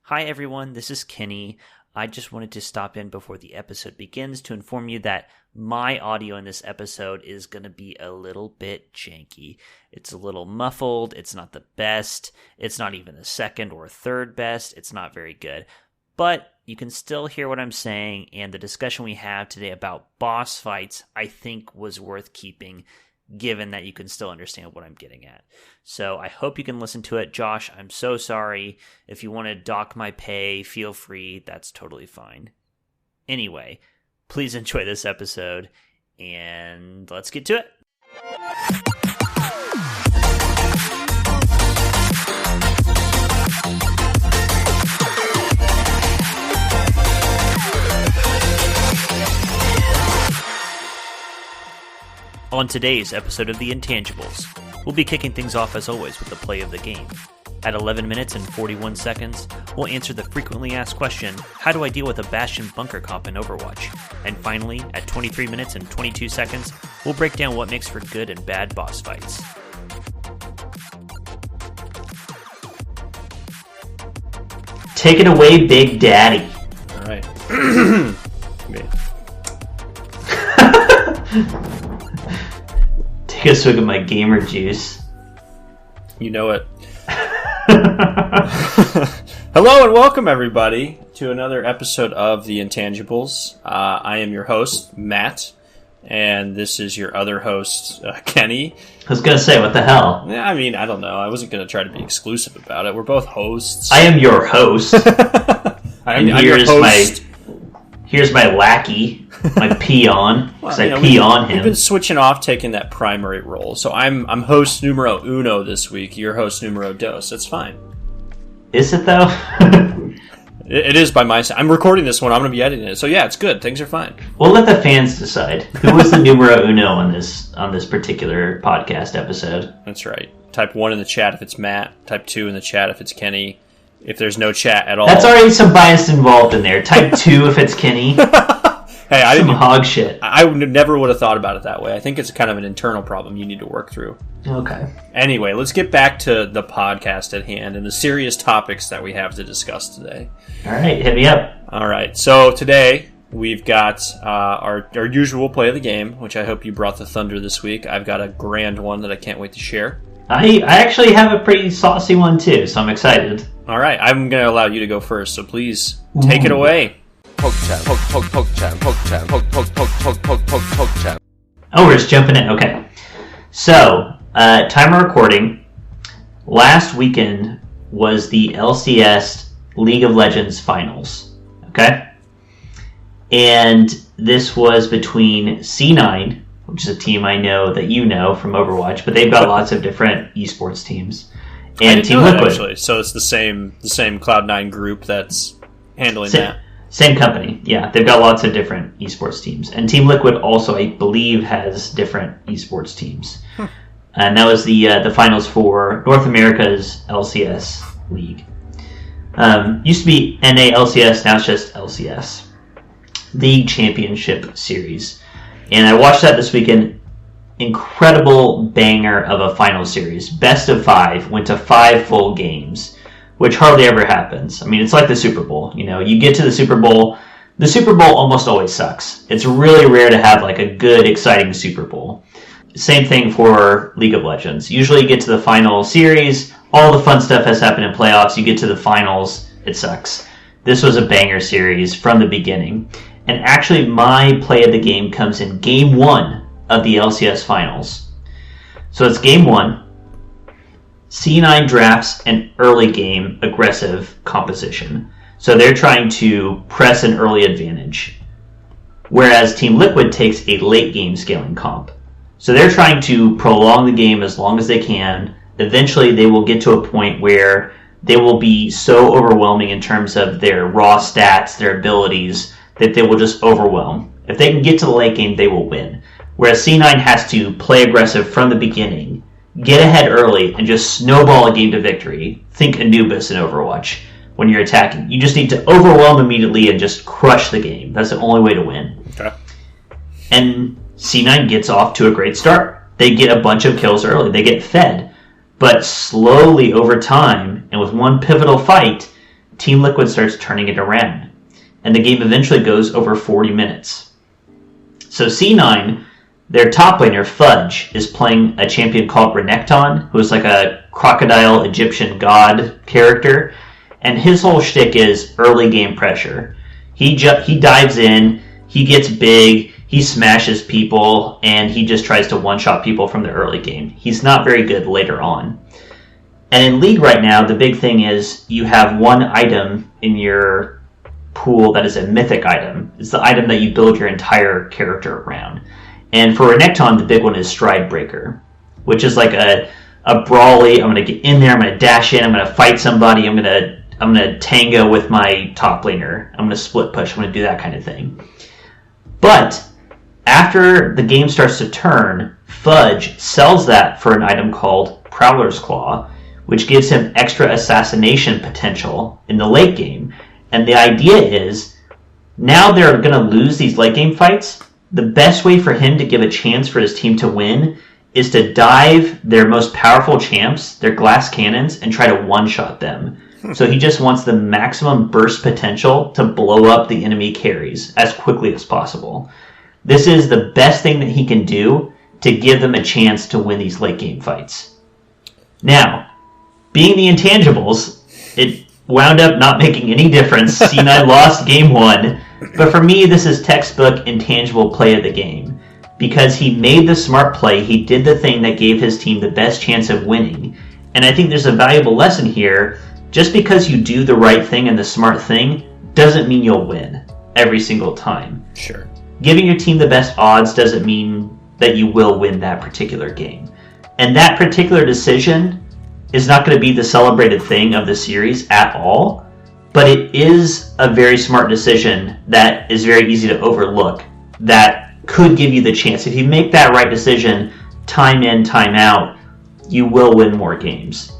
Hi everyone, this is Kenny. I just wanted to stop in before the episode begins to inform you that my audio in this episode is going to be a little bit janky. It's a little muffled, it's not the best, it's not even the second or third best, it's not very good. But you can still hear what I'm saying, and the discussion we have today about boss fights I think was worth keeping, given that you can still understand what I'm getting at. So I hope you can listen to it. Josh, I'm so sorry. If you want to dock my pay, feel free. That's totally fine. Anyway, please enjoy this episode, and let's get to it. On today's episode of The Intangibles, we'll be kicking things off as always with the play of the game. At 11 minutes and 41 seconds, we'll answer the frequently asked question, how do I deal with a Bastion bunker cop in Overwatch? And finally, at 23 minutes and 22 seconds, we'll break down what makes for good and bad boss fights. Take it away, Big Daddy. All right. Okay. Take a swig of my gamer juice. You know it. Hello and welcome, everybody, to another episode of The Intangibles. I am your host, Matt, and this is your other host, Kenny. I was going to say, what the hell? Yeah, I mean, I don't know. I wasn't going to try to be exclusive about it. We're both hosts. I am your host. I'm your host. Here's my lackey, my peon, because I pee on him. We've been switching off, taking that primary role. So I'm host numero uno this week. You're host numero dos. That's fine. Is it, though? It is by my side. I'm recording this one. I'm going to be editing it. So yeah, it's good. Things are fine. We'll let the fans decide. Who was the numero uno on this particular podcast episode? That's right. Type 1 in the chat if it's Matt. Type 2 in the chat if it's Kenny. If there's no chat at all. That's already some bias involved in there. Type 2 if it's Kenny. Hey, I didn't hog shit. I never would have thought about it that way. I think it's kind of an internal problem you need to work through. Okay. Anyway, let's get back to the podcast at hand and the serious topics that we have to discuss today. All right, hit me up. All right, so today we've got our usual play of the game, which I hope you brought the thunder this week. I've got a grand one that I can't wait to share. I actually have a pretty saucy one too, so I'm excited. All right, I'm going to allow you to go first, so please take it away. Poke chat, poke chat, poke chat, poke chat. Oh, we're just jumping in. Okay. So, time of recording. Last weekend was the LCS League of Legends Finals. Okay? And this was between C9, which is a team I know that you know from Overwatch, but they've got lots of different esports teams. And Team Liquid. Actually. So it's the same Cloud9 group that's handling that. Same company, yeah. They've got lots of different esports teams. And Team Liquid also, I believe, has different esports teams. And that was the finals for North America's LCS League. Used to be NA LCS, now it's just LCS. League Championship Series. And I watched that this weekend. Incredible banger of a final series. Best of 5, went to 5 full games, which hardly ever happens. I mean, it's like the Super Bowl. You know, you get to the Super Bowl almost always sucks. It's really rare to have like a good, exciting Super Bowl. Same thing for League of Legends. Usually you get to the final series, all the fun stuff has happened in playoffs, you get to the finals, it sucks. This was a banger series from the beginning. And actually my play of the game comes in Game 1 of the LCS Finals. So it's Game 1. C9 drafts an early game aggressive composition. So they're trying to press an early advantage. Whereas Team Liquid takes a late game scaling comp. So they're trying to prolong the game as long as they can. Eventually they will get to a point where they will be so overwhelming in terms of their raw stats, their abilities, that they will just overwhelm. If they can get to the late game, they will win. Whereas C9 has to play aggressive from the beginning, get ahead early, and just snowball a game to victory. Think Anubis in Overwatch when you're attacking. You just need to overwhelm immediately and just crush the game. That's the only way to win. Okay. And C9 gets off to a great start. They get a bunch of kills early. They get fed. But slowly over time, and with one pivotal fight, Team Liquid starts turning it around, and the game eventually goes over 40 minutes. So C9, their top laner, Fudge, is playing a champion called Renekton, who is like a crocodile Egyptian god character, and his whole shtick is early game pressure. He dives in, he gets big, he smashes people, and he just tries to one-shot people from the early game. He's not very good later on. And in League right now, the big thing is you have one item in your pool that is a mythic item. It's the item that you build your entire character around. And for Renekton, the big one is Stride Breaker, which is like a brawly, I'm going to get in there, I'm going to dash in, I'm going to fight somebody, I'm going to tango with my top laner, I'm going to split push, I'm going to do that kind of thing. But after the game starts to turn, Fudge sells that for an item called Prowler's Claw, which gives him extra assassination potential in the late game. And the idea is, now they're going to lose these late game fights. The best way for him to give a chance for his team to win is to dive their most powerful champs, their glass cannons, and try to one-shot them. So he just wants the maximum burst potential to blow up the enemy carries as quickly as possible. This is the best thing that he can do to give them a chance to win these late game fights. Now, being the Intangibles, it wound up not making any difference. C9 lost game 1. But for me, this is textbook intangible play of the game. Because he made the smart play, he did the thing that gave his team the best chance of winning. And I think there's a valuable lesson here. Just because you do the right thing and the smart thing doesn't mean you'll win every single time. Sure. Giving your team the best odds doesn't mean that you will win that particular game. And that particular decision is not going to be the celebrated thing of the series at all, but it is a very smart decision that is very easy to overlook that could give you the chance. If you make that right decision, time in, time out, you will win more games.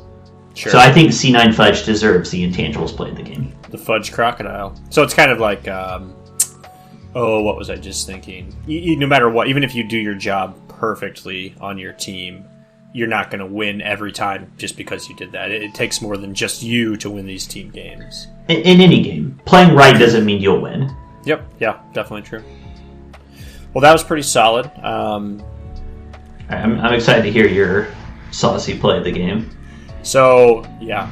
Sure. So I think C9 Fudge deserves the Intangibles play of the game. The Fudge Crocodile. So it's kind of like, what was I just thinking? No matter what, even if you do your job perfectly on your team, you're not going to win every time just because you did that. It takes more than just you to win these team games. In any game. Playing right doesn't mean you'll win. Yep, yeah, definitely true. Well, that was pretty solid. I'm excited to hear your saucy play of the game. So, yeah,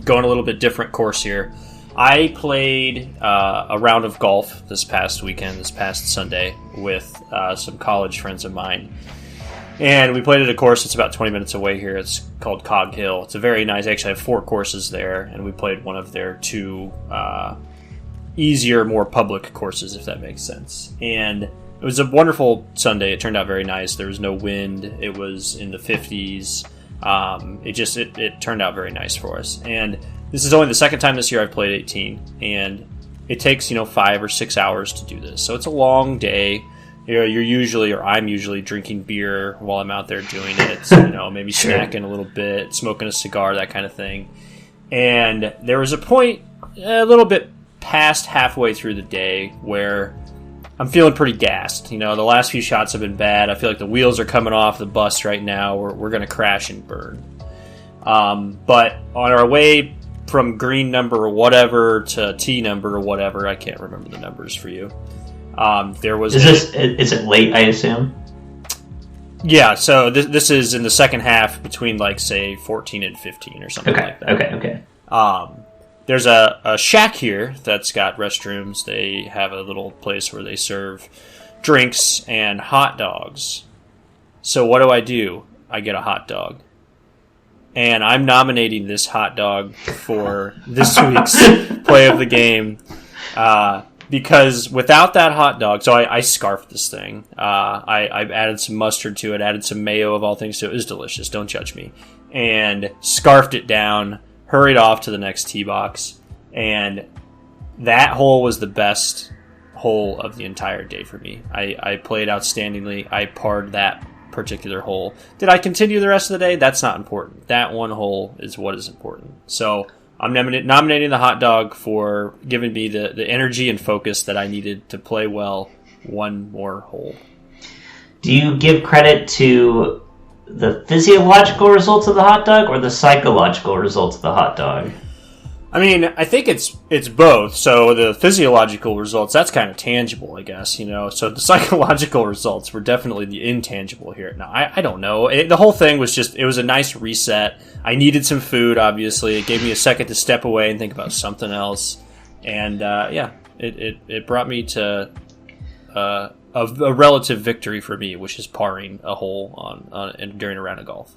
going a little bit different course here. I played a round of golf this past Sunday, with some college friends of mine. And we played at a course that's about 20 minutes away here. It's called Cog Hill. It's a very nice, they actually have 4 courses there, and we played one of their 2 easier, more public courses, if that makes sense. And it was a wonderful Sunday. It turned out very nice. There was no wind. It was in the 50s. It turned out very nice for us. And this is only the second time this year I've played 18, and it takes 5 or 6 hours to do this. So it's a long day. I'm usually drinking beer while I'm out there doing it. So, maybe snacking a little bit, smoking a cigar, that kind of thing. And there was a point a little bit past halfway through the day where I'm feeling pretty gassed. The last few shots have been bad. I feel like the wheels are coming off the bus right now. We're going to crash and burn. But on our way from green number or whatever to T number or whatever, I can't remember the numbers for you. There was. Is it late? I assume. Yeah. So this is in the second half between say 14 and 15 or something like that. Okay. There's a shack here that's got restrooms. They have a little place where they serve drinks and hot dogs. So what do? I get a hot dog. And I'm nominating this hot dog for this week's play of the game. Because without that hot dog, so I scarfed this thing. I've added some mustard to it, added some mayo of all things to it. It was delicious, don't judge me. And scarfed it down, hurried off to the next tee box. And that hole was the best hole of the entire day for me. I played outstandingly. I parred that particular hole. Did I continue the rest of the day? That's not important. That one hole is what is important. So I'm nominating the hot dog for giving me the energy and focus that I needed to play well one more hole. Do you give credit to the physiological results of the hot dog or the psychological results of the hot dog? I mean, I think it's both. So the physiological results, that's kind of tangible, I guess, you know. So the psychological results were definitely the intangible here. Now, I don't know. The whole thing was just, it was a nice reset. I needed some food, obviously. It gave me a second to step away and think about something else. And, it brought me to a relative victory for me, which is parring a hole during a round of golf.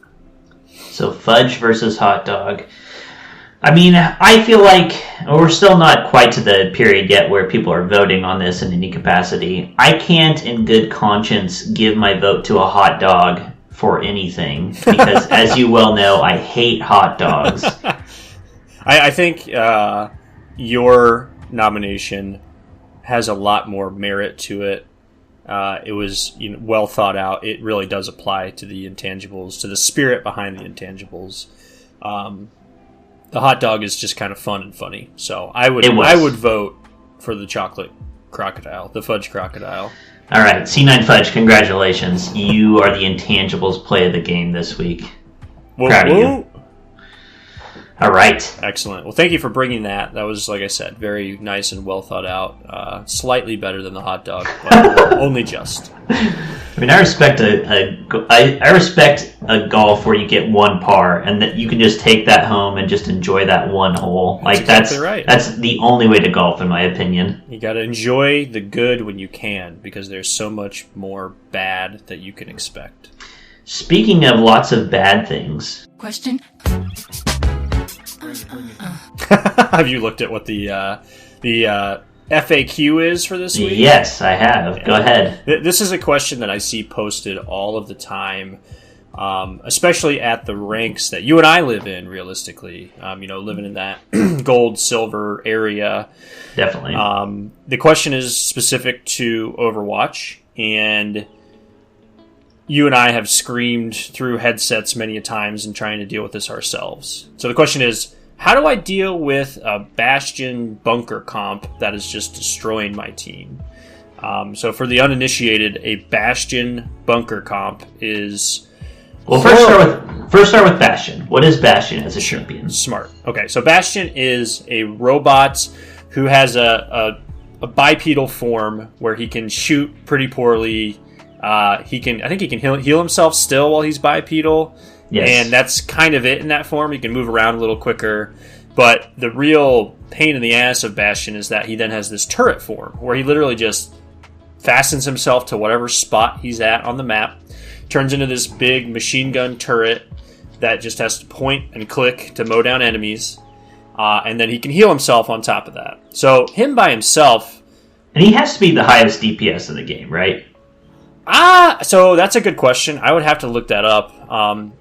So fudge versus hot dog. I mean, I feel like we're still not quite to the period yet where people are voting on this in any capacity. I can't, in good conscience, give my vote to a hot dog for anything because, as you well know, I hate hot dogs. I think your nomination has a lot more merit to it. It was well thought out. It really does apply to the intangibles, to the spirit behind the intangibles. The hot dog is just kind of fun and funny. So I would vote for the chocolate crocodile, the fudge crocodile. All right, C9 Fudge, congratulations. You are the intangibles play of the game this week. Proud of you. All right. Excellent. Well, thank you for bringing that. That was, like I said, very nice and well thought out. Slightly better than the hot dog, but only just. I mean, I respect I respect a golf where you get one par and that you can just take that home and just enjoy that one hole. That's exactly right. That's the only way to golf, in my opinion. You got to enjoy the good when you can, because there's so much more bad that you can expect. Speaking of lots of bad things. Question. Have you looked at what the FAQ is for this week? Yes, I have. Go ahead. This is a question that I see posted all of the time, especially at the ranks that you and I live in, realistically. Living in that gold, silver area. Definitely. The question is specific to Overwatch, and you and I have screamed through headsets many a times in trying to deal with this ourselves. So the question is, how do I deal with a Bastion bunker comp that is just destroying my team? So for the uninitiated, a Bastion bunker comp is... Well, first start with Bastion. What is Bastion as a champion? Smart. Okay, so Bastion is a robot who has a bipedal form where he can shoot pretty poorly. I think he can heal himself still while he's bipedal. Yes. And that's kind of it in that form. He can move around a little quicker. But the real pain in the ass of Bastion is that he then has this turret form where he literally just fastens himself to whatever spot he's at on the map, turns into this big machine gun turret that just has to point and click to mow down enemies, and then he can heal himself on top of that. So him by himself... And he has to be the highest DPS in the game, right? So that's a good question. I would have to look that up. I'm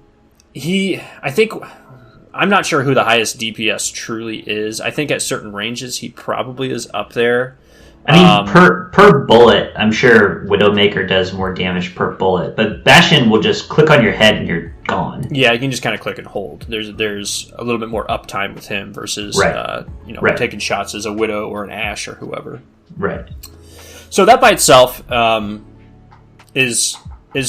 not sure who the highest DPS truly is. I think at certain ranges he probably is up there. I mean, per bullet, I'm sure Widowmaker does more damage per bullet, but Bastion will just click on your head and you're gone. Yeah, you can just kind of click and hold. There's a little bit more uptime with him versus taking shots as a Widow or an Ashe or whoever. Right. So that by itself is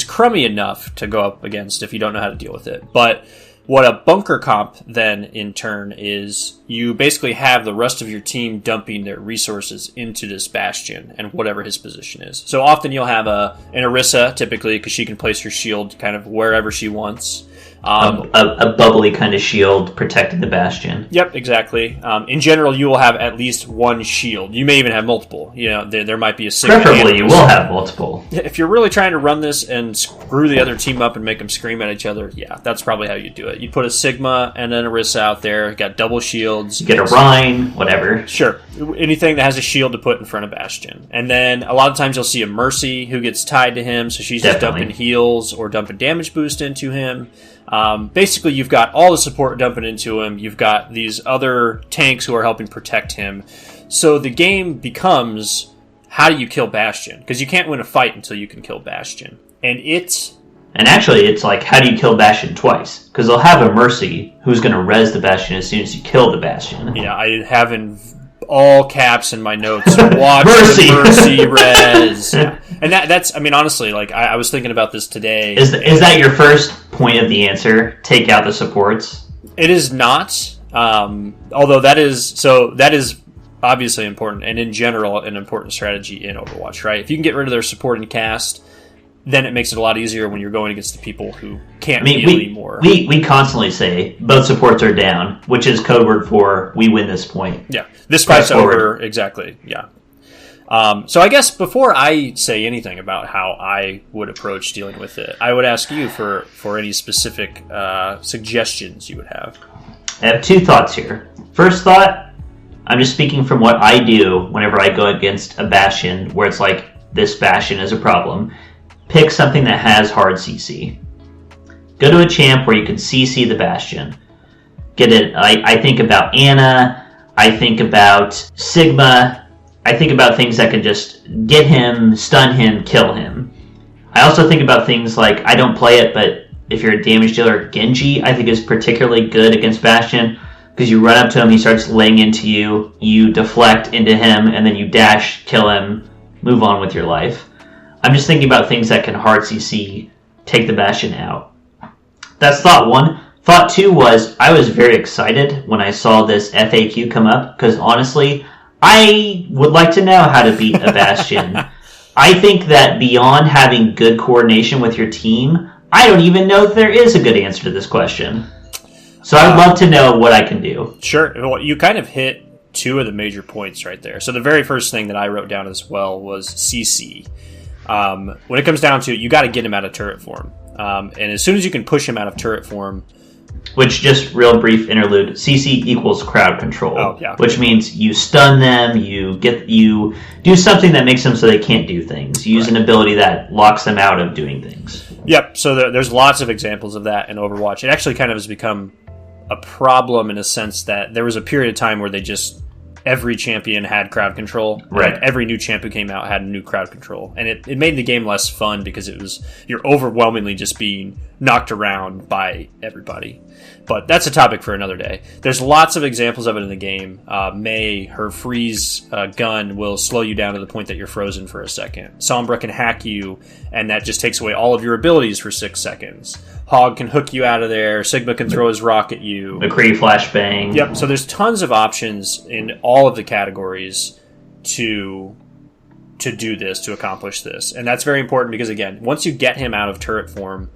crummy enough to go up against if you don't know how to deal with it. But what a bunker comp then in turn is, you basically have the rest of your team dumping their resources into this Bastion and whatever his position is. So often you'll have an Orisa, typically, because she can place her shield kind of wherever she wants. A bubbly kind of shield protecting the Bastion. Yep, exactly. In general, you will have at least one shield. You may even have multiple. There might be a single. Preferably, you will have multiple. If you're really trying to run this and screw the other team up and make them scream at each other, yeah, that's probably how you do it. You put a Sigma and then a Orisa out there. You got double shields. You get a Rhine, whatever. Sure. Anything that has a shield to put in front of Bastion. And then a lot of times you'll see a Mercy who gets tied to him, so she's just dumping heals or dumping damage boost into him. Basically, you've got all the support dumping into him. You've got these other tanks who are helping protect him. So the game becomes, how do you kill Bastion? Because you can't win a fight until you can kill Bastion. And actually, it's like, how do you kill Bastion twice? Because they'll have a Mercy who's going to res the Bastion as soon as you kill the Bastion. Yeah, I have in all caps in my notes, watch Mercy res. Yeah. And that's, I mean, honestly, like, I was thinking about this today. Is that your first point of the answer? Take out the supports? It is not. Although that is obviously important, and in general, an important strategy in Overwatch, right? If you can get rid of their supporting cast, then it makes it a lot easier when you're going against the people who can't heal anymore. We constantly say both supports are down, which is code word for we win this point. Yeah, this fight's over. Exactly, yeah. So I guess before I say anything about how I would approach dealing with it, I would ask you for any specific suggestions you would have. I have two thoughts here. First thought, I'm just speaking from what I do whenever I go against a Bastion, where it's like, this Bastion is a problem. Pick something that has hard CC. Go to a champ where you can CC the Bastion. Get it. I think about Ana. I think about Sigma. I think about things that can just get him, stun him, kill him. I also think about things like, I don't play it, but if you're a damage dealer, Genji, I think is particularly good against Bastion, because you run up to him, he starts laying into you, you deflect into him, and then you dash, kill him, move on with your life. I'm just thinking about things that can hard CC, take the Bastion out. That's thought one. Thought two was, I was very excited when I saw this FAQ come up, because honestly, I would like to know how to beat a Bastion. I think that beyond having good coordination with your team, I don't even know if there is a good answer to this question. So I would love to know what I can do. Sure. Well, you kind of hit two of the major points right there. So the very first thing that I wrote down as well was CC. When it comes down to it, you got to get him out of turret form. And as soon as you can push him out of turret form... Which, just real brief interlude, CC equals crowd control. Oh, yeah. Which means you stun them, you do something that makes them so they can't do things. You use an ability that locks them out of doing things. Yep, so there's lots of examples of that in Overwatch. It actually kind of has become a problem in a sense that there was a period of time where every champion had crowd control. Right. Like every new champ who came out had new crowd control. And it made the game less fun because you're overwhelmingly just being knocked around by everybody. But that's a topic for another day. There's lots of examples of it in the game. Mei, her freeze gun will slow you down to the point that you're frozen for a second. Sombra can hack you, and that just takes away all of your abilities for 6 seconds. Hog can hook you out of there. Sigma can throw his rock at you. McCree flashbang. Yep, so there's tons of options in all of the categories to do this, to accomplish this. And that's very important because, again, once you get him out of turret form,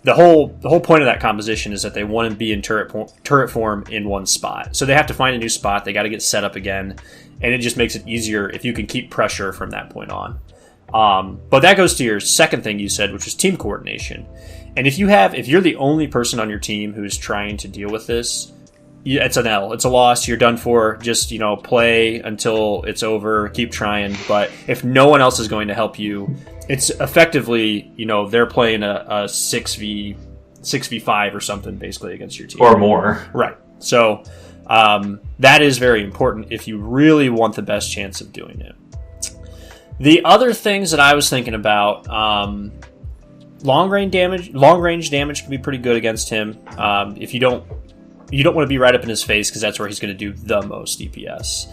the whole point of that composition is that they want to be in turret form in one spot. So they have to find a new spot. They got to get set up again. And it just makes it easier if you can keep pressure from that point on. But that goes to your second thing you said, which is team coordination. And if you're the only person on your team who's trying to deal with this, it's an L. It's a loss. You're done for. Just, play until it's over. Keep trying. But if no one else is going to help you, it's effectively, they're playing a 6v5 or something basically against your team. Or more. Right. So that is very important if you really want the best chance of doing it. The other things that I was thinking about, long range damage can be pretty good against him. If you don't want to be right up in his face because that's where he's going to do the most DPS.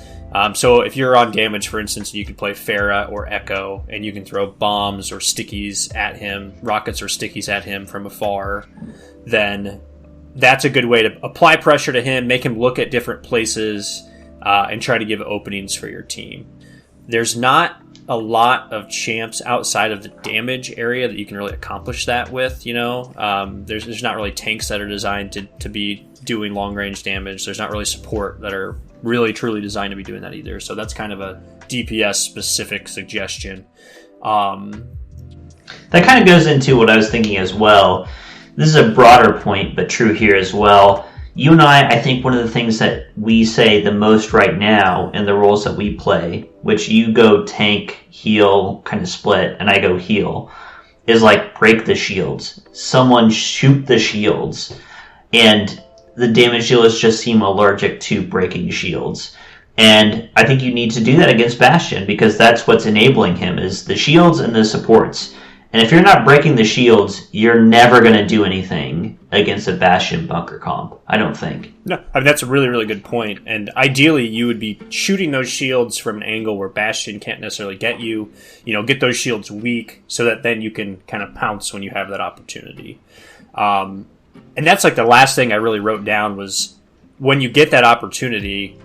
So if you're on damage, for instance, you can play Pharah or Echo, and you can throw bombs or stickies at him, rockets or stickies at him from afar, then that's a good way to apply pressure to him, make him look at different places, and try to give openings for your team. There's not a lot of champs outside of the damage area that you can really accomplish that with, There's not really tanks that are designed to be doing long-range damage. There's not really support that are really, truly designed to be doing that either. So that's kind of a DPS-specific suggestion. That kind of goes into what I was thinking as well. This is a broader point, but true here as well. You and I think one of the things that we say the most right now in the roles that we play, which you go tank, heal, kind of split, and I go heal, is like break the shields. Someone shoot the shields. And the damage dealers just seem allergic to breaking shields. And I think you need to do that against Bastion because that's what's enabling him is the shields and the supports. And if you're not breaking the shields, you're never going to do anything against a Bastion bunker comp, I don't think. No, that's a really, really good point. And ideally, you would be shooting those shields from an angle where Bastion can't necessarily get you. Get those shields weak so that then you can kind of pounce when you have that opportunity. And that's like the last thing I really wrote down was when you get that opportunity,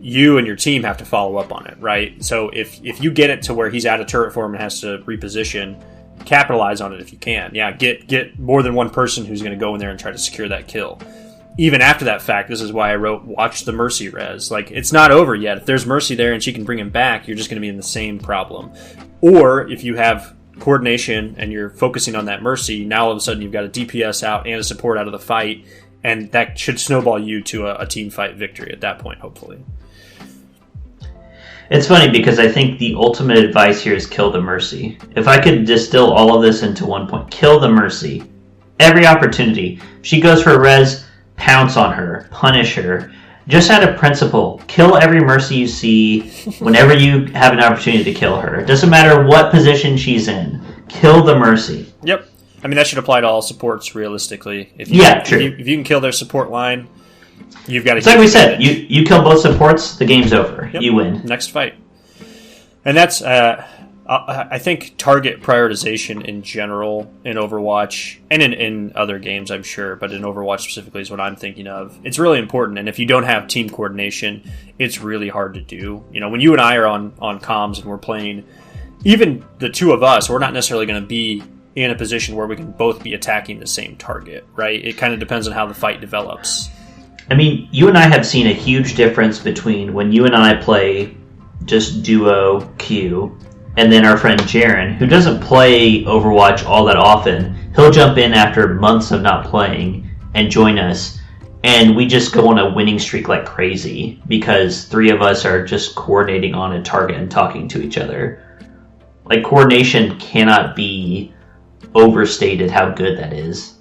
you and your team have to follow up on it, right? So if you get it to where he's out of turret form and has to reposition, capitalize on it if you can. Yeah, get more than one person who's going to go in there and try to secure that kill. Even after that fact, this is why I wrote, watch the Mercy res. Like, it's not over yet. If there's Mercy there and she can bring him back, you're just going to be in the same problem. Or if you have coordination and you're focusing on that Mercy, now all of a sudden you've got a DPS out and a support out of the fight, and that should snowball you to a team fight victory at that point, hopefully. It's funny because I think the ultimate advice here is kill the Mercy. If I could distill all of this into one point, kill the Mercy. Every opportunity. She goes for a res, pounce on her, punish her. Just out of principle, kill every Mercy you see whenever you have an opportunity to kill her. It doesn't matter what position she's in. Kill the Mercy. Yep. I mean, that should apply to all supports, realistically. If you can kill their support line, you've got to... It's like we said, you kill both supports, the game's over. Yep. You win. Next fight. And that's... I think target prioritization in general in Overwatch, and in other games, I'm sure, but in Overwatch specifically is what I'm thinking of. It's really important, and if you don't have team coordination, it's really hard to do. You know, when you and I are on comms and we're playing, even the two of us, we're not necessarily going to be in a position where we can both be attacking the same target, right? It kind of depends on how the fight develops. I mean, you and I have seen a huge difference between when you and I play just duo Q, and then our friend Jaren, who doesn't play Overwatch all that often. He'll jump in after months of not playing and join us, and we just go on a winning streak like crazy because three of us are just coordinating on a target and talking to each other. Like, coordination cannot be overstated how good that is.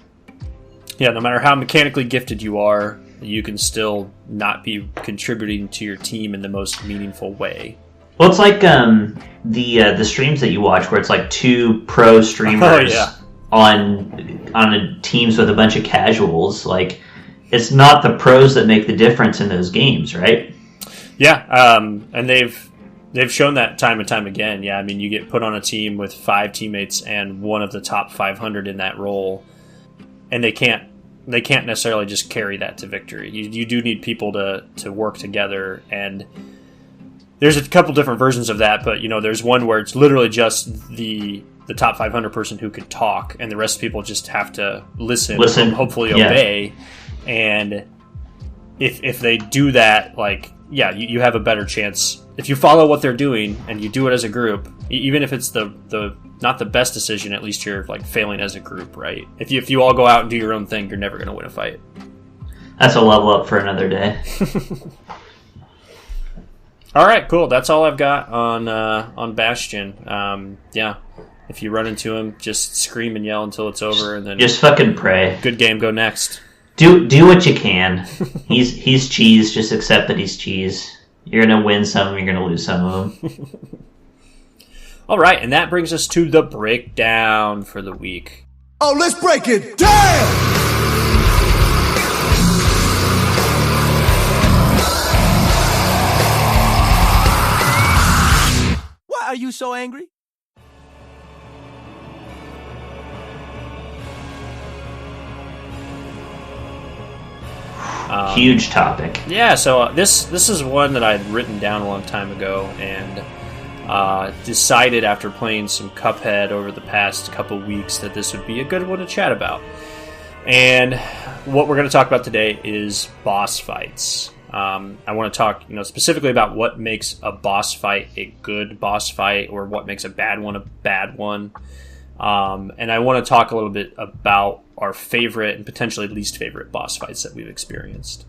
Yeah, no matter how mechanically gifted you are, you can still not be contributing to your team in the most meaningful way. Well, it's like the streams that you watch where it's like two pro streamers on teams with a bunch of casuals. Like, it's not the pros that make the difference in those games, right? Yeah, and they've shown that time and time again. Yeah, I mean, you get put on a team with 5 teammates and one of the top 500 in that role, and they can't necessarily just carry that to victory. You do need people to work together, and there's a couple different versions of that, but, you know, there's one where it's literally just the top 500 person who could talk, and the rest of people just have to listen and hopefully obey. And if they do that, like, yeah, you have a better chance. If you follow what they're doing and you do it as a group, even if it's the not the best decision, at least you're, like, failing as a group, right? If you all go out and do your own thing, you're never going to win a fight. That's a level up for another day. All right, cool. That's all I've got on Bastion. Yeah, if you run into him, just scream and yell until it's over, and then just fucking pray. Good game. Go next. Do what you can. He's cheese. Just accept that he's cheese. You're gonna win some of them. You're gonna lose some of them. All right, and that brings us to the breakdown for the week. Oh, let's break it down. Are you so angry? Huge topic. Yeah, so this is one that I'd written down a long time ago, and decided after playing some Cuphead over the past couple weeks that this would be a good one to chat about. And what we're going to talk about today is boss fights. I want to talk, specifically about what makes a boss fight a good boss fight, or what makes a bad one a bad one. And I want to talk a little bit about our favorite and potentially least favorite boss fights that we've experienced.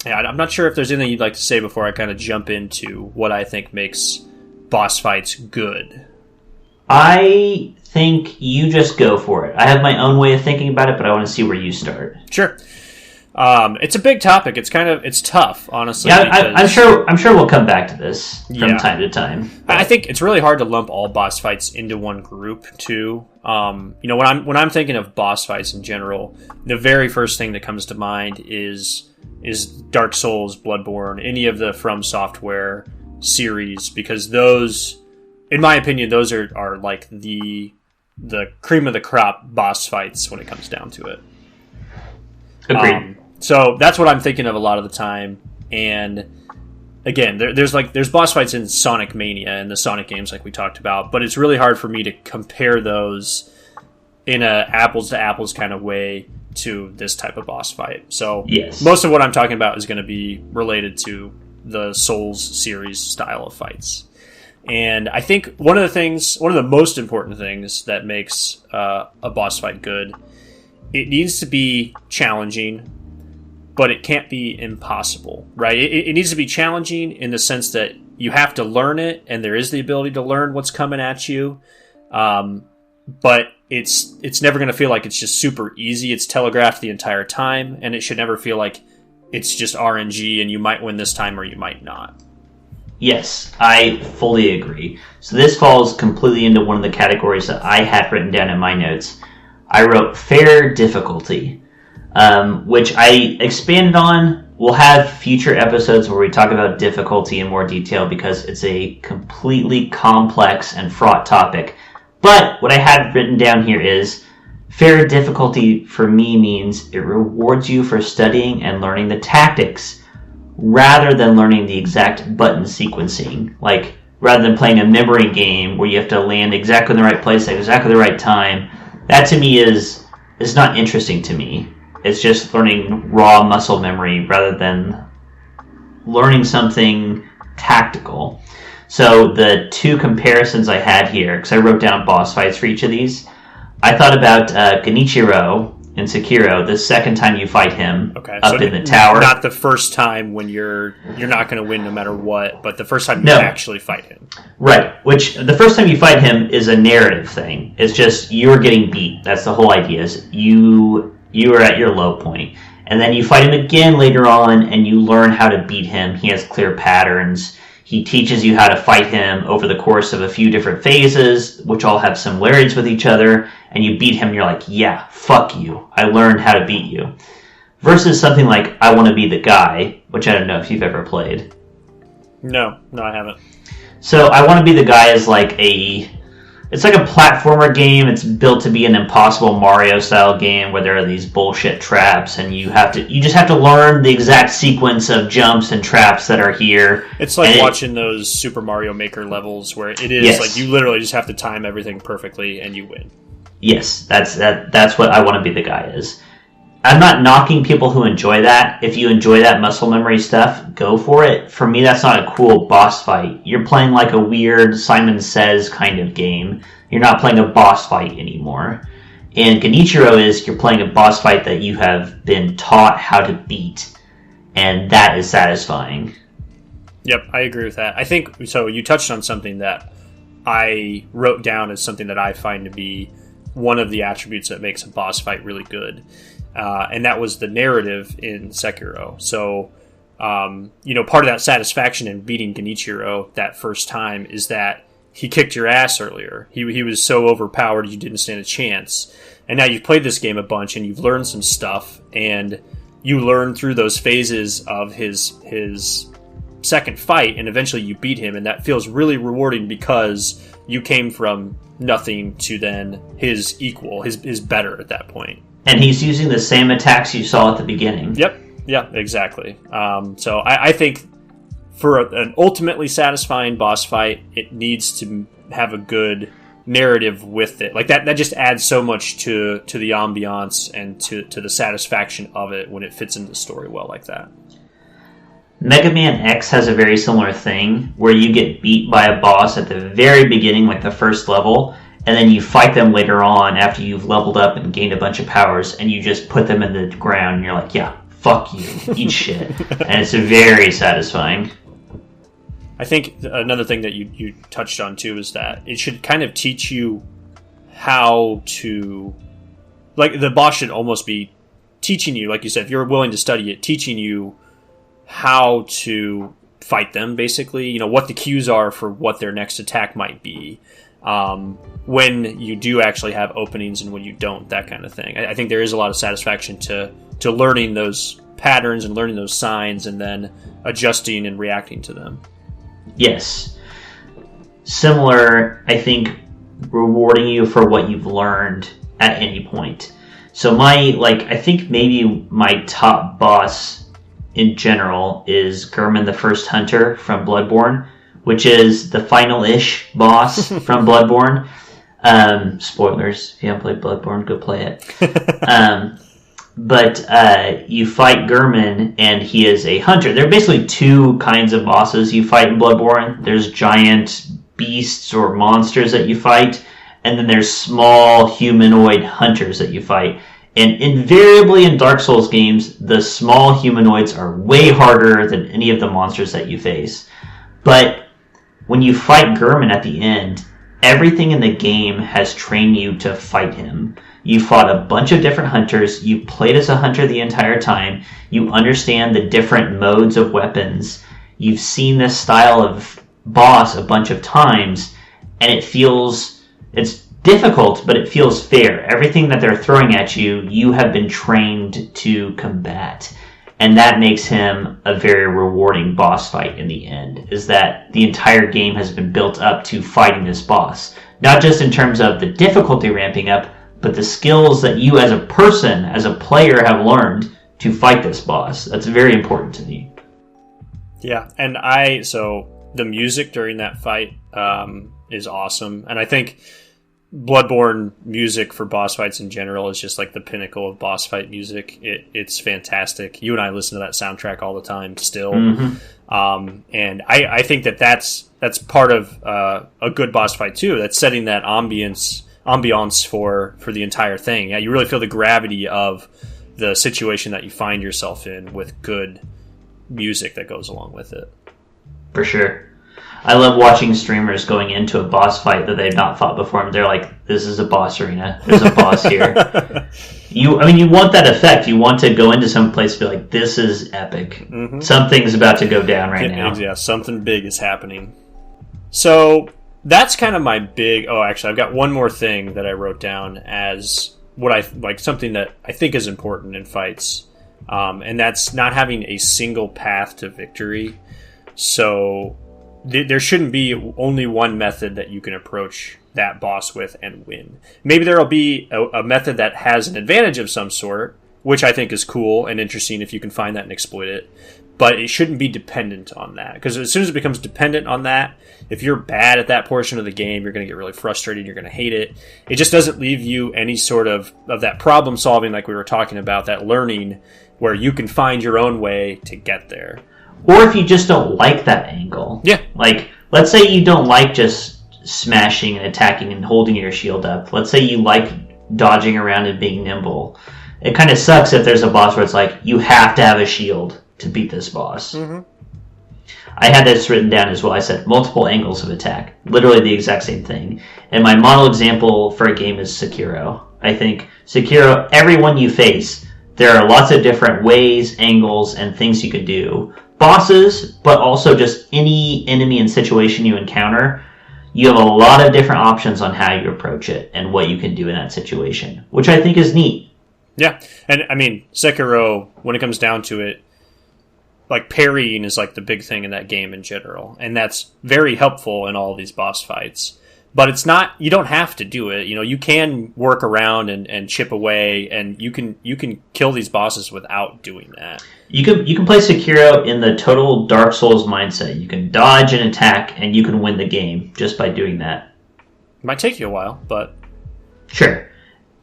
Yeah, I'm not sure if there's anything you'd like to say before I kind of jump into what I think makes boss fights good. I think you just go for it. I have my own way of thinking about it, but I want to see where you start. Sure. It's a big topic. It's tough, honestly. Yeah, I'm sure we'll come back to this from time to time. But I think it's really hard to lump all boss fights into one group too. When I'm thinking of boss fights in general, the very first thing that comes to mind is Dark Souls, Bloodborne, any of the From Software series, because those, in my opinion, those are like the cream of the crop boss fights when it comes down to it. Agreed. So that's what I'm thinking of a lot of the time. And again, there's boss fights in Sonic Mania and the Sonic games like we talked about, but it's really hard for me to compare those in a apples to apples kind of way to this type of boss fight. So most of what I'm talking about is going to be related to the Souls series style of fights. And I think one of the most important things that makes a boss fight good, it needs to be challenging, but it can't be impossible, right? It needs to be challenging in the sense that you have to learn it, and there is the ability to learn what's coming at you. But it's never going to feel like it's just super easy. It's telegraphed the entire time, and it should never feel like it's just RNG and you might win this time or you might not. Yes, I fully agree. So this falls completely into one of the categories that I had written down in my notes. I wrote fair difficulty, which I expanded on. We'll have future episodes where we talk about difficulty in more detail because it's a completely complex and fraught topic. But what I had written down here is fair difficulty for me means it rewards you for studying and learning the tactics rather than learning the exact button sequencing. Like, rather than playing a memory game where you have to land exactly in the right place at exactly the right time. That to me is not interesting to me. It's just learning raw muscle memory rather than learning something tactical. So the two comparisons I had here, because I wrote down boss fights for each of these, I thought about Genichiro in Sekiro, the second time you fight him up in the tower. Not the first time when you're not going to win no matter what, but the first time you actually fight him. Right, which the first time you fight him is a narrative thing. It's just you're getting beat. That's the whole idea, is you are at your low point. And then you fight him again later on, and you learn how to beat him. He has clear patterns. He teaches you how to fight him over the course of a few different phases, which all have similarities with each other, and you beat him, and you're like, yeah, fuck you. I learned how to beat you. Versus something like I Want to Be the Guy, which I don't know if you've ever played. No, I haven't. So I Want to Be the Guy is like it's like a platformer game. It's built to be an Impossible Mario style game where there are these bullshit traps, and you just have to learn the exact sequence of jumps and traps that are here. It's like watching those Super Mario Maker levels where it is like you literally just have to time everything perfectly and you win. Yes, that's what I Want to Be the Guy is. I'm not knocking people who enjoy that. If you enjoy that muscle memory stuff, go for it. For me, that's not a cool boss fight. You're playing like a weird Simon Says kind of game. You're not playing a boss fight anymore. And Genichiro is you're playing a boss fight that you have been taught how to beat. And that is satisfying. Yep, I agree with that. I think, so you touched on something that I wrote down as something that I find to be one of the attributes that makes a boss fight really good. And that was the narrative in Sekiro. So, part of that satisfaction in beating Genichiro that first time is that he kicked your ass earlier. He was so overpowered you didn't stand a chance. And now you've played this game a bunch and you've learned some stuff, and you learn through those phases of his second fight, and eventually you beat him, and that feels really rewarding because you came from nothing to then his equal, his better at that point. And he's using the same attacks you saw at the beginning. Yep. Yeah, exactly. So I think for an ultimately satisfying boss fight, it needs to have a good narrative with it. Like that just adds so much to the ambiance and to the satisfaction of it when it fits into the story well like that. Mega Man X has a very similar thing where you get beat by a boss at the very beginning, like the first level, and then you fight them later on after you've leveled up and gained a bunch of powers, and you just put them in the ground, and you're like, yeah, fuck you, eat shit. And it's very satisfying. I think another thing that you touched on, too, is that it should kind of teach you how to... Like, the boss should almost be teaching you, like you said, if you're willing to study it, teaching you how to fight them, basically. What the cues are for what their next attack might be. When you do actually have openings and when you don't, that kind of thing. I think there is a lot of satisfaction to learning those patterns and learning those signs and then adjusting and reacting to them. Yes. Similar, I think, rewarding you for what you've learned at any point. So I think maybe my top boss in general is Gurman the First Hunter from Bloodborne, which is the final-ish boss from Bloodborne. Spoilers, if you haven't played Bloodborne, go play it. But you fight Gurman, and he is a hunter. There are basically two kinds of bosses you fight in Bloodborne. There's giant beasts or monsters that you fight, and then there's small humanoid hunters that you fight. And invariably in Dark Souls games, the small humanoids are way harder than any of the monsters that you face. But when you fight Gurman at the end, everything in the game has trained you to fight him. You fought a bunch of different hunters. You played as a hunter the entire time. You understand the different modes of weapons. You've seen this style of boss a bunch of times, and it's difficult, but it feels fair. Everything that they're throwing at you, you have been trained to combat. And that makes him a very rewarding boss fight in the end, is that the entire game has been built up to fighting this boss. Not just in terms of the difficulty ramping up, but the skills that you as a person, as a player, have learned to fight this boss. That's very important to me. Yeah, and so the music during that fight is awesome. And I think Bloodborne music for boss fights in general is just like the pinnacle of boss fight music. It's fantastic. You and I listen to that soundtrack all the time still. Mm-hmm. And I think that's part of a good boss fight too. That's setting that ambiance for the entire thing. Yeah, you really feel the gravity of the situation that you find yourself in with good music that goes along with it. For sure. I love watching streamers going into a boss fight that they've not fought before, and they're like, this is a boss arena. There's a boss here. You want that effect. You want to go into some place and be like, this is epic. Mm-hmm. Something's about to go down right now. Yeah, something big is happening. So that's kind of my big... Oh, actually, I've got one more thing that I wrote down as something that I think is important in fights, and that's not having a single path to victory. So there shouldn't be only one method that you can approach that boss with and win. Maybe there'll be a method that has an advantage of some sort, which I think is cool and interesting if you can find that and exploit it. But it shouldn't be dependent on that. Because as soon as it becomes dependent on that, if you're bad at that portion of the game, you're going to get really frustrated, you're going to hate it. It just doesn't leave you any sort of that problem solving like we were talking about, that learning where you can find your own way to get there. Or if you just don't like that angle. Yeah. Like, let's say you don't like just smashing and attacking and holding your shield up. Let's say you like dodging around and being nimble. It kind of sucks if there's a boss where it's like, you have to have a shield to beat this boss. Mm-hmm. I had this written down as well. I said multiple angles of attack. Literally the exact same thing. And my model example for a game is Sekiro. I think Sekiro, everyone you face, there are lots of different ways, angles, and things you could do. Bosses, but also just any enemy and situation you encounter, you have a lot of different options on how you approach it and what you can do in that situation, which I think is neat. Yeah, and I mean, Sekiro, when it comes down to it, like parrying is like the big thing in that game in general, and that's very helpful in all these boss fights. But it's not, you don't have to do it. You know, you can work around and chip away, and you can kill these bosses without doing that. You can play Sekiro in the total Dark Souls mindset. You can dodge and attack, and you can win the game just by doing that. It might take you a while, but sure.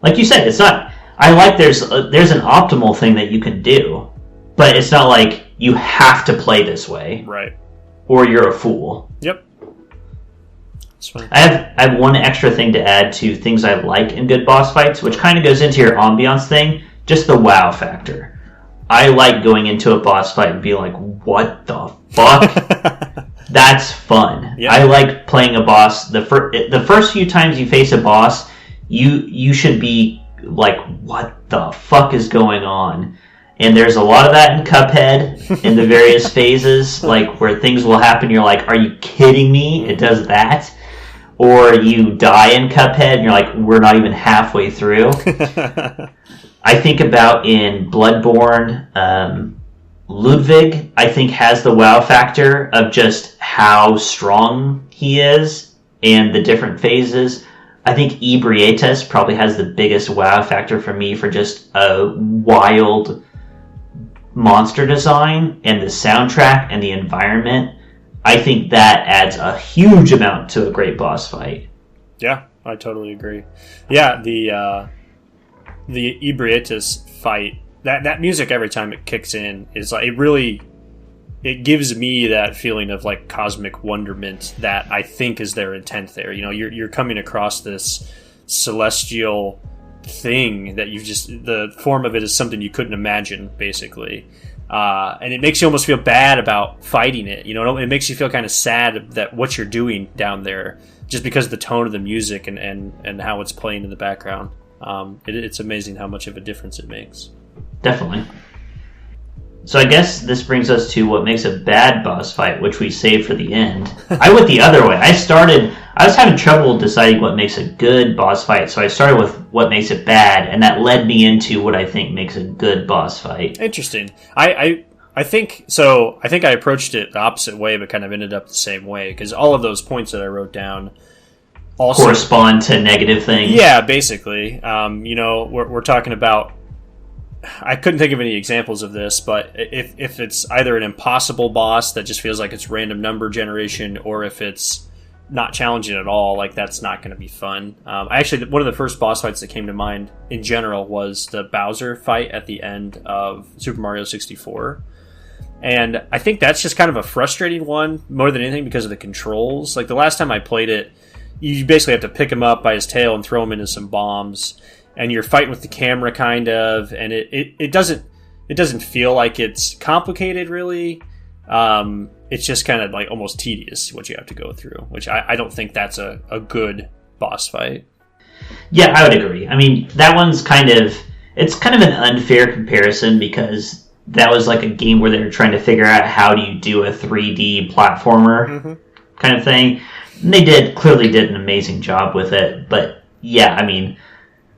Like you said, it's not. I like there's an optimal thing that you can do, but it's not like you have to play this way, right? Or you're a fool. Yep. That's fine. I have one extra thing to add to things I like in good boss fights, which kind of goes into your ambiance thing. Just the wow factor. I like going into a boss fight and being like, "What the fuck?" That's fun. Yep. I like playing a boss. The first few times you face a boss, you should be like, what the fuck is going on? And there's a lot of that in Cuphead in the various phases, like where things will happen. You're like, are you kidding me? It does that. Or you die in Cuphead and you're like, we're not even halfway through. I think about in Bloodborne, Ludwig, I think, has the wow factor of just how strong he is and the different phases. I think Ebrietas probably has the biggest wow factor for me for just a wild monster design and the soundtrack and the environment. I think that adds a huge amount to a great boss fight. Yeah, I totally agree. Yeah, the Ebrietas fight, that music every time it kicks in is like it gives me that feeling of like cosmic wonderment that I think is their intent there. You know, you're coming across this celestial thing that the form of it is something you couldn't imagine, basically. And it makes you almost feel bad about fighting it. You know, it makes you feel kind of sad that what you're doing down there, just because of the tone of the music and how it's playing in the background. It's amazing how much of a difference it makes. Definitely. So I guess this brings us to what makes a bad boss fight, which we save for the end. I went the other way. I was having trouble deciding what makes a good boss fight, so I started with what makes it bad, and that led me into what I think makes a good boss fight. Interesting. I think so. I think I approached it the opposite way, but kind of ended up the same way, because all of those points that I wrote down also correspond to negative things. Yeah, basically. You know, we're talking about. I couldn't think of any examples of this, but if it's either an impossible boss that just feels like it's random number generation, or if it's not challenging at all, like that's not going to be fun. Actually, one of the first boss fights that came to mind in general was the Bowser fight at the end of Super Mario 64. And I think that's just kind of a frustrating one more than anything because of the controls. Like the last time I played it, you basically have to pick him up by his tail and throw him into some bombs. And you're fighting with the camera, kind of, and it doesn't feel like it's complicated, really. It's just kind of like almost tedious what you have to go through, which I don't think that's a good boss fight. Yeah, I would agree. I mean, that one's kind of an unfair comparison because that was like a game where they were trying to figure out how do you do a 3D platformer kind of thing. And they clearly did an amazing job with it, but yeah, I mean,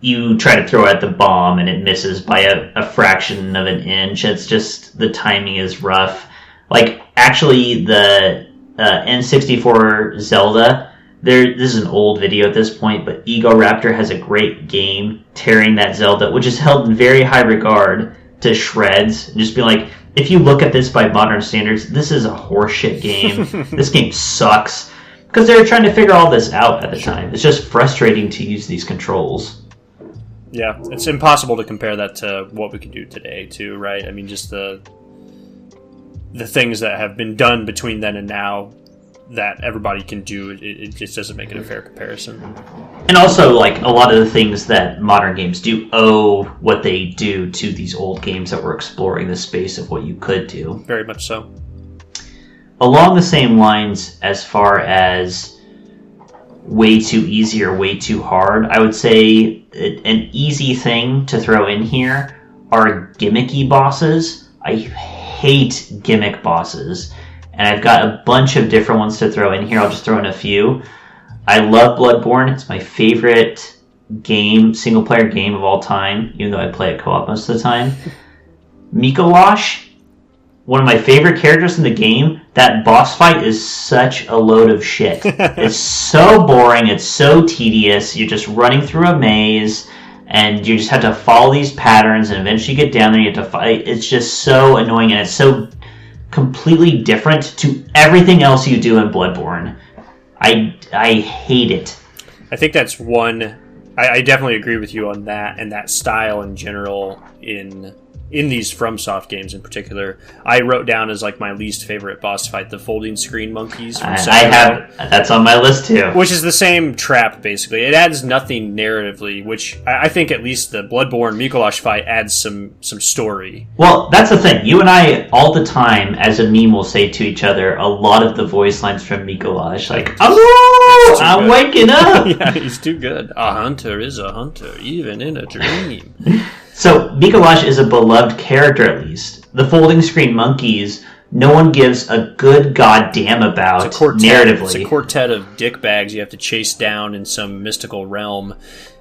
you try to throw out the bomb and it misses by a fraction of an inch. It's just, the timing is rough. Like, actually, the N64 Zelda, this is an old video at this point, but Ego Raptor has a great game tearing that Zelda, which is held in very high regard, to shreds. And just be like, if you look at this by modern standards, this is a horseshit game. This game sucks. Because they were trying to figure all this out at the time. It's just frustrating to use these controls. Yeah, it's impossible to compare that to what we can do today, too, right? I mean, just the things that have been done between then and now that everybody can do, it just doesn't make it a fair comparison. And also, like, a lot of the things that modern games do owe what they do to these old games that were exploring the space of what you could do. Very much so. Along the same lines, as far as way too easy or way too hard, I would say an easy thing to throw in here are gimmicky bosses. I hate gimmick bosses, and I've got a bunch of different ones to throw in here. I'll just throw in a few. I love Bloodborne. It's my favorite game, single-player game of all time, even though I play it co-op most of the time. Mikolash, one of my favorite characters in the game. That boss fight is such a load of shit. It's so boring. It's so tedious. You're just running through a maze, and you just have to follow these patterns, and eventually you get down there and you have to fight. It's just so annoying, and it's so completely different to everything else you do in Bloodborne. I hate it. I think that's one. I definitely agree with you on that, and that style in general in these FromSoft games in particular. I wrote down as like my least favorite boss fight the folding screen monkeys from that's on my list too. Which is the same trap, basically. It adds nothing narratively, which I think at least the Bloodborne Mikolash fight adds some story. Well, that's the thing. You and I, all the time, as a meme, will say to each other a lot of the voice lines from Mikolash, like, "Oh, I'm waking up!" Yeah, he's too good. A hunter is a hunter, even in a dream. So, Mikolash is a beloved character, at least. The folding screen monkeys, no one gives a good goddamn about narratively. It's a quartet of dickbags you have to chase down in some mystical realm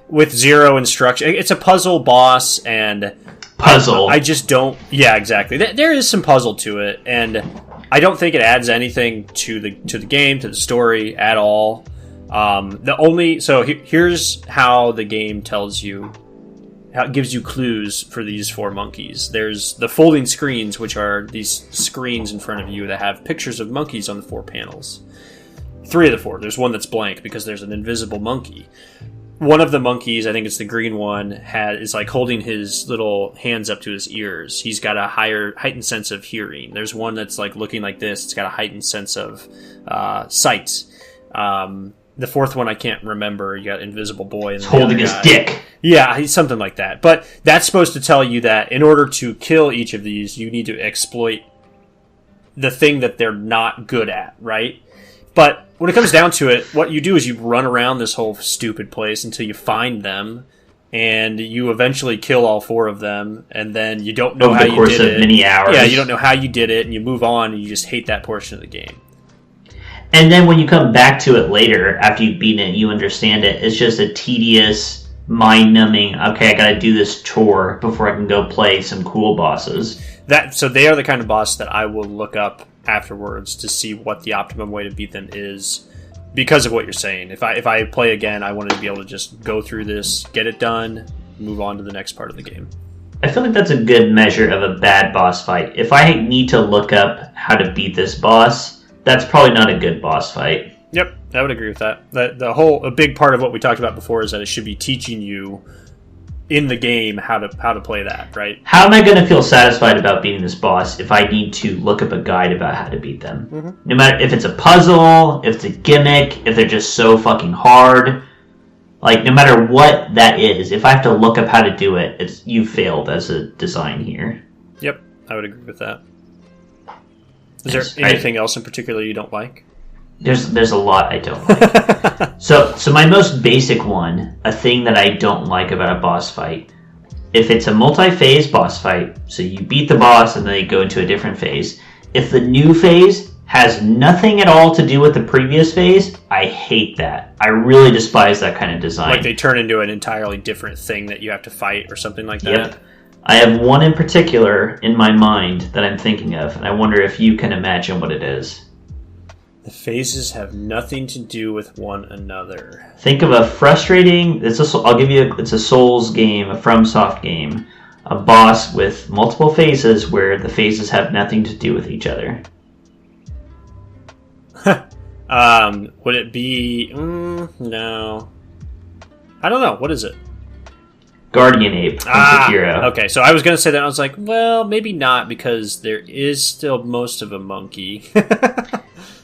with zero instruction. It's a puzzle boss, and I just don't... Yeah, exactly. There is some puzzle to it, and I don't think it adds anything to the game, to the story at all. Here's how the game tells you, how it gives you clues for these 4 monkeys. There's the folding screens, which are these screens in front of you that have pictures of monkeys on the 4 panels. 3 of the 4. There's one that's blank because there's an invisible monkey. One of the monkeys, I think it's the green one, is like holding his little hands up to his ears. He's got a heightened sense of hearing. There's one that's like looking like this. It's got a heightened sense of sight. The 4th one I can't remember. You got Invisible Boy. And he's holding his dick. Yeah, he's something like that. But that's supposed to tell you that in order to kill each of these, you need to exploit the thing that they're not good at, right? But when it comes down to it, what you do is you run around this whole stupid place until you find them, and you eventually kill all 4 of them, and then you don't know how you did it. Over the course of many hours. Yeah, you don't know how you did it, and you move on, and you just hate that portion of the game. And then when you come back to it later, after you've beaten it, you understand it. It's just a tedious, mind-numbing, okay, I gotta do this chore before I can go play some cool bosses. So they are the kind of boss that I will look up afterwards to see what the optimum way to beat them is, because of what you're saying. If I play again, I wanted to be able to just go through this, get it done, move on to the next part of the game. I feel like that's a good measure of a bad boss fight. If I need to look up how to beat this boss, that's probably not a good boss fight. Yep, I would agree with that. A big part of what we talked about before is that it should be teaching you in the game how to play that, right? How am I going to feel satisfied about beating this boss if I need to look up a guide about how to beat them? Mm-hmm. No matter if it's a puzzle, if it's a gimmick, if they're just so fucking hard, like no matter what that is, if I have to look up how to do it, you failed as a design here. Yep, I would agree with that. Is there anything else in particular you don't like? There's a lot I don't like. So my most basic one, a thing that I don't like about a boss fight, if it's a multi-phase boss fight, so you beat the boss and then they go into a different phase, if the new phase has nothing at all to do with the previous phase, I hate that. I really despise that kind of design. Like they turn into an entirely different thing that you have to fight or something like that? Yep. I have one in particular in my mind that I'm thinking of, and I wonder if you can imagine what it is. The phases have nothing to do with one another. Think of a frustrating... it's a Souls game, a FromSoft game. A boss with multiple phases where the phases have nothing to do with each other. Would it be... no. I don't know. What is it? Guardian Ape from Sekiro. Okay, so I was going to say that. I was like, well, maybe not, because there is still most of a monkey.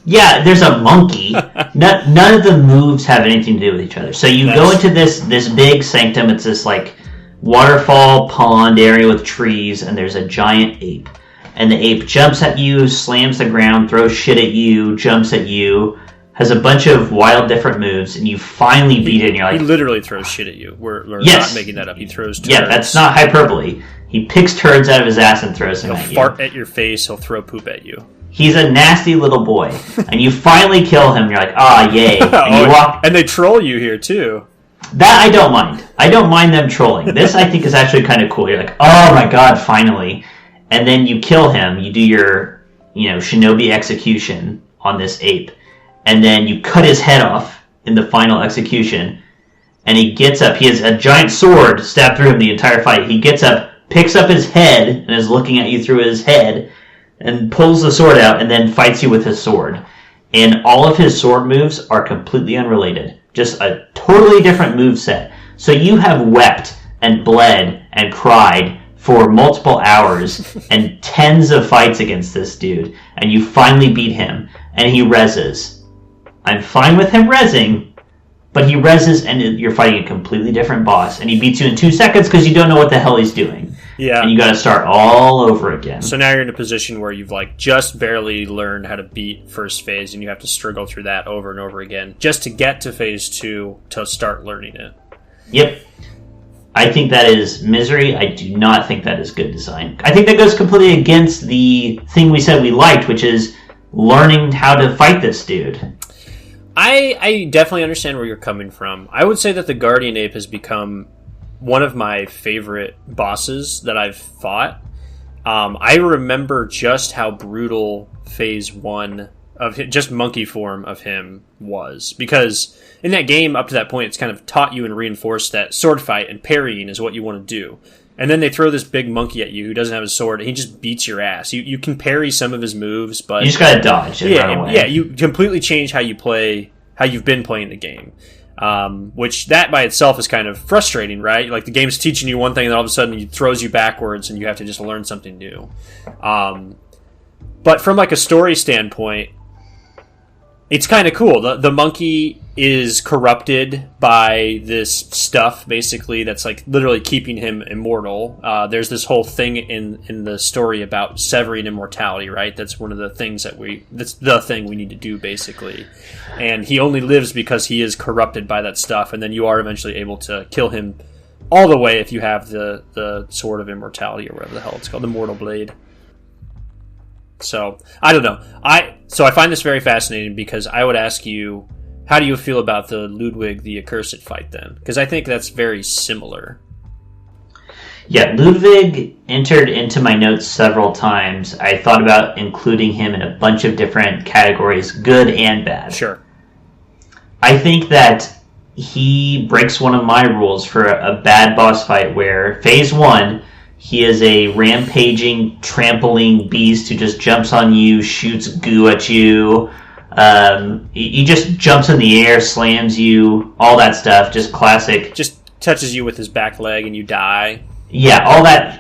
Yeah, there's a monkey. None of the moves have anything to do with each other. So you go into this big sanctum. It's this like waterfall pond area with trees, and there's a giant ape. And the ape jumps at you, slams the ground, throws shit at you, jumps at you, has a bunch of wild different moves, and you finally beat it, and you're like... He literally throws shit at you. We're not making that up. He throws turds. Yeah, that's not hyperbole. He picks turds out of his ass and throws them at you. He'll fart at your face. He'll throw poop at you. He's a nasty little boy. And you finally kill him, and you're like, yay. And and they troll you here, too. That I don't mind. I don't mind them trolling. This, I think, is actually kind of cool. You're like, oh my god, finally. And then you kill him. You do your, shinobi execution on this ape. And then you cut his head off in the final execution. And he gets up. He has a giant sword stabbed through him the entire fight. He gets up, picks up his head, and is looking at you through his head, and pulls the sword out, and then fights you with his sword. And all of his sword moves are completely unrelated. Just a totally different move set. So you have wept and bled and cried for multiple hours and tens of fights against this dude. And you finally beat him. And he reses. I'm fine with him resing, but he reses and you're fighting a completely different boss. And he beats you in 2 seconds because you don't know what the hell he's doing. Yeah. And you got to start all over again. So now you're in a position where you've just barely learned how to beat first phase, and you have to struggle through that over and over again just to get to phase 2 to start learning it. Yep. I think that is misery. I do not think that is good design. I think that goes completely against the thing we said we liked, which is learning how to fight this dude. I definitely understand where you're coming from. I would say that the Guardian Ape has become one of my favorite bosses that I've fought. I remember just how brutal Phase 1 just monkey form of him was. Because in that game, up to that point, it's kind of taught you and reinforced that sword fight and parrying is what you want to do. And then they throw this big monkey at you who doesn't have a sword, and he just beats your ass. You can parry some of his moves, but... You just gotta dodge and run away. Yeah, you completely change how you play, how you've been playing the game. Which, that by itself is kind of frustrating, right? Like, the game's teaching you one thing, and then all of a sudden it throws you backwards, and you have to just learn something new. But from, like, a story standpoint, it's kind of cool. The monkey is corrupted by this stuff, basically, that's like literally keeping him immortal. There's this whole thing in the story about severing immortality, right? That's one of the things that's the thing we need to do, basically. And he only lives because he is corrupted by that stuff, and then you are eventually able to kill him all the way if you have the Sword of Immortality, or whatever the hell it's called, the Mortal Blade. So, I don't know. So I find this very fascinating, because I would ask you, how do you feel about the Ludwig the Accursed fight then? Because I think that's very similar. Yeah, Ludwig entered into my notes several times. I thought about including him in a bunch of different categories, good and bad. Sure. I think that he breaks one of my rules for a bad boss fight, where phase 1... he is a rampaging, trampling beast who just jumps on you, shoots goo at you. He just jumps in the air, slams you, all that stuff. Just classic. Just touches you with his back leg and you die. Yeah,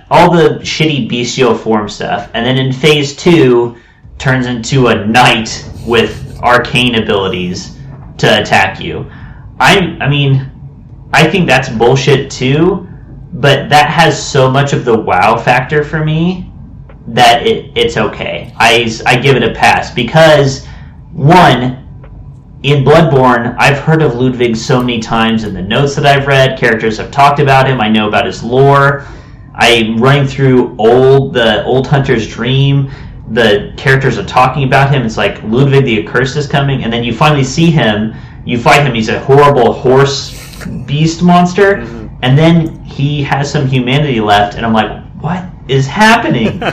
all the shitty bestial form stuff. And then in phase 2, turns into a knight with arcane abilities to attack you. I mean, I think that's bullshit too. But that has so much of the wow factor for me that it's okay. I give it a pass, because, one, in Bloodborne, I've heard of Ludwig so many times in the notes that I've read. Characters have talked about him. I know about his lore. I'm running through the Old Hunter's Dream. The characters are talking about him. It's like Ludwig the Accursed is coming, and then you finally see him. You fight him. He's a horrible horse beast monster. Mm-hmm. And then he has some humanity left, and I'm like, what is happening?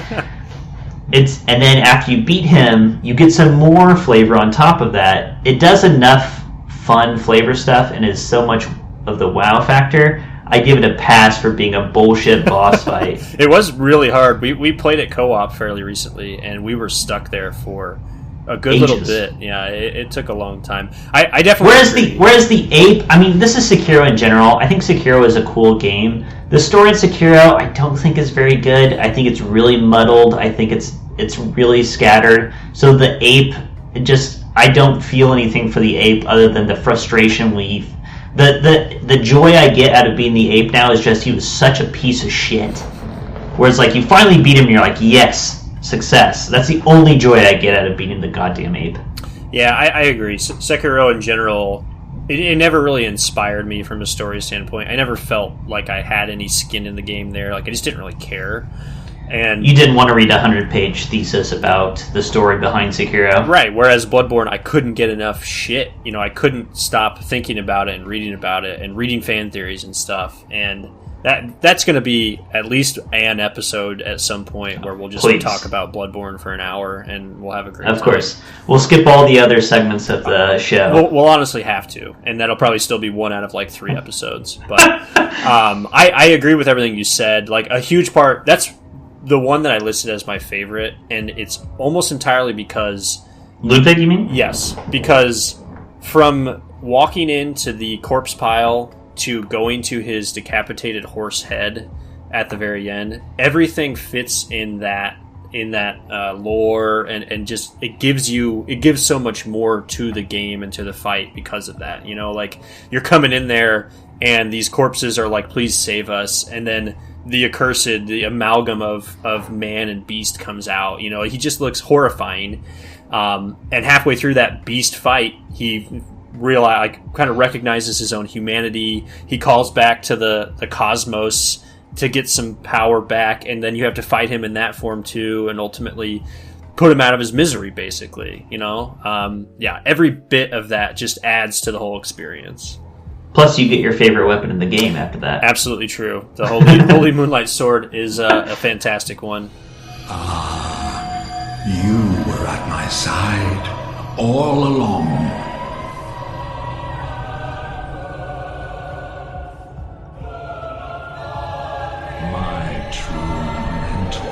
And then after you beat him, you get some more flavor on top of that. It does enough fun flavor stuff, and is so much of the wow factor. I give it a pass for being a bullshit boss fight. It was really hard. We played it co-op fairly recently, and we were stuck there for a good ages. Little bit. Yeah, it took a long time. I definitely Whereas the Ape, I mean, this is Sekiro in general. I think Sekiro is a cool game. The story in Sekiro, I don't think is very good. I think it's really muddled. I think it's really scattered. So the Ape, I don't feel anything for the Ape other than the frustration the joy I get out of being the Ape now is just he was such a piece of shit. Whereas, like, you finally beat him and you're like, yes, success. That's the only joy I get out of beating the goddamn Ape. Yeah, I agree. Sekiro in general, it never really inspired me from a story standpoint. I never felt like I had any skin in the game there. Like, I just didn't really care. And you didn't want to read a 100-page thesis about the story behind Sekiro. Right, whereas Bloodborne, I couldn't get enough shit. You know, I couldn't stop thinking about it and reading fan theories and stuff. And that's going to be at least an episode at some point where we'll just talk about Bloodborne for an hour, and we'll have a great time. Of course. We'll skip all the other segments of the show. We'll honestly have to, and that'll probably still be one out of like 3 episodes. But I agree with everything you said. Like, a huge part, that's the one that I listed as my favorite, and it's almost entirely because... Ludwig, you mean? Yes, because from walking into the corpse pile to going to his decapitated horse head at the very end, everything fits in that lore, and just it gives so much more to the game and to the fight because of that. You know, like, you're coming in there and these corpses are like, please save us, and then the accursed, the amalgam of man and beast comes out. You know, he just looks horrifying. And halfway through that beast fight, he kind of recognizes his own humanity. He calls back to the cosmos to get some power back, and then you have to fight him in that form too, and ultimately put him out of his misery, basically. You know, every bit of that just adds to the whole experience. Plus, you get your favorite weapon in the game after that. Absolutely true. The Holy Moonlight Sword is a fantastic one. You were at my side all along. My true mentor,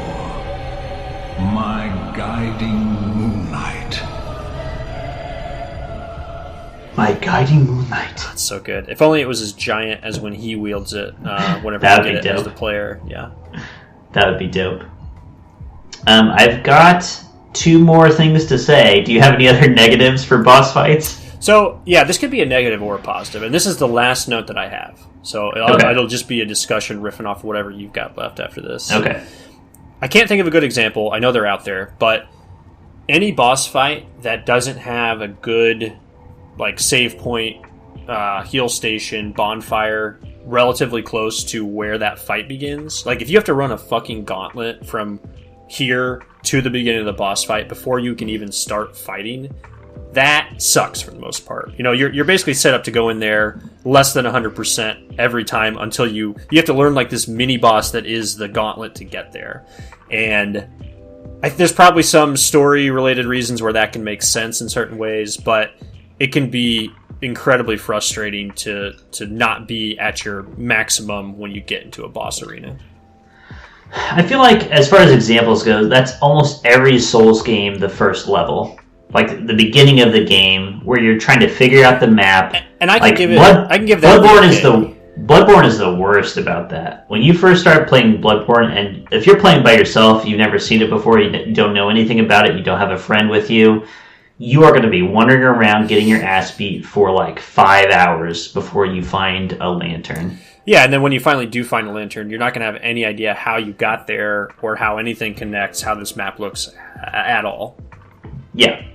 my guiding moonlight. My guiding moonlight. That's so good. If only it was as giant as when he wields it. Whenever That would you be get it as dope. the player. Yeah. That would be dope. I've got 2 more things to say. Do you have any other negatives for boss fights? So, yeah, this could be a negative or a positive, and this is the last note that I have. So it'll just be a discussion riffing off whatever you've got left after this. Okay. I can't think of a good example. I know they're out there, but any boss fight that doesn't have a good save point, heal station, bonfire relatively close to where that fight begins. Like, if you have to run a fucking gauntlet from here to the beginning of the boss fight before you can even start fighting, that sucks for the most part. You know, you're basically set up to go in there less than 100% every time until you have to learn this mini boss that is the gauntlet to get there. And there's probably some story related reasons where that can make sense in certain ways, but it can be incredibly frustrating to not be at your maximum when you get into a boss arena. I feel like, as far as examples go, that's almost every Souls game, the first level. Like, the beginning of the game, where you're trying to figure out the map. And I can like, give it... I can give that... Bloodborne is the worst about that. When you first start playing Bloodborne, and if you're playing by yourself, you've never seen it before, you don't know anything about it, you don't have a friend with you, you are going to be wandering around getting your ass beat for 5 hours before you find a lantern. Yeah, and then when you finally do find a lantern, you're not going to have any idea how you got there or how anything connects, how this map looks at all. Yeah.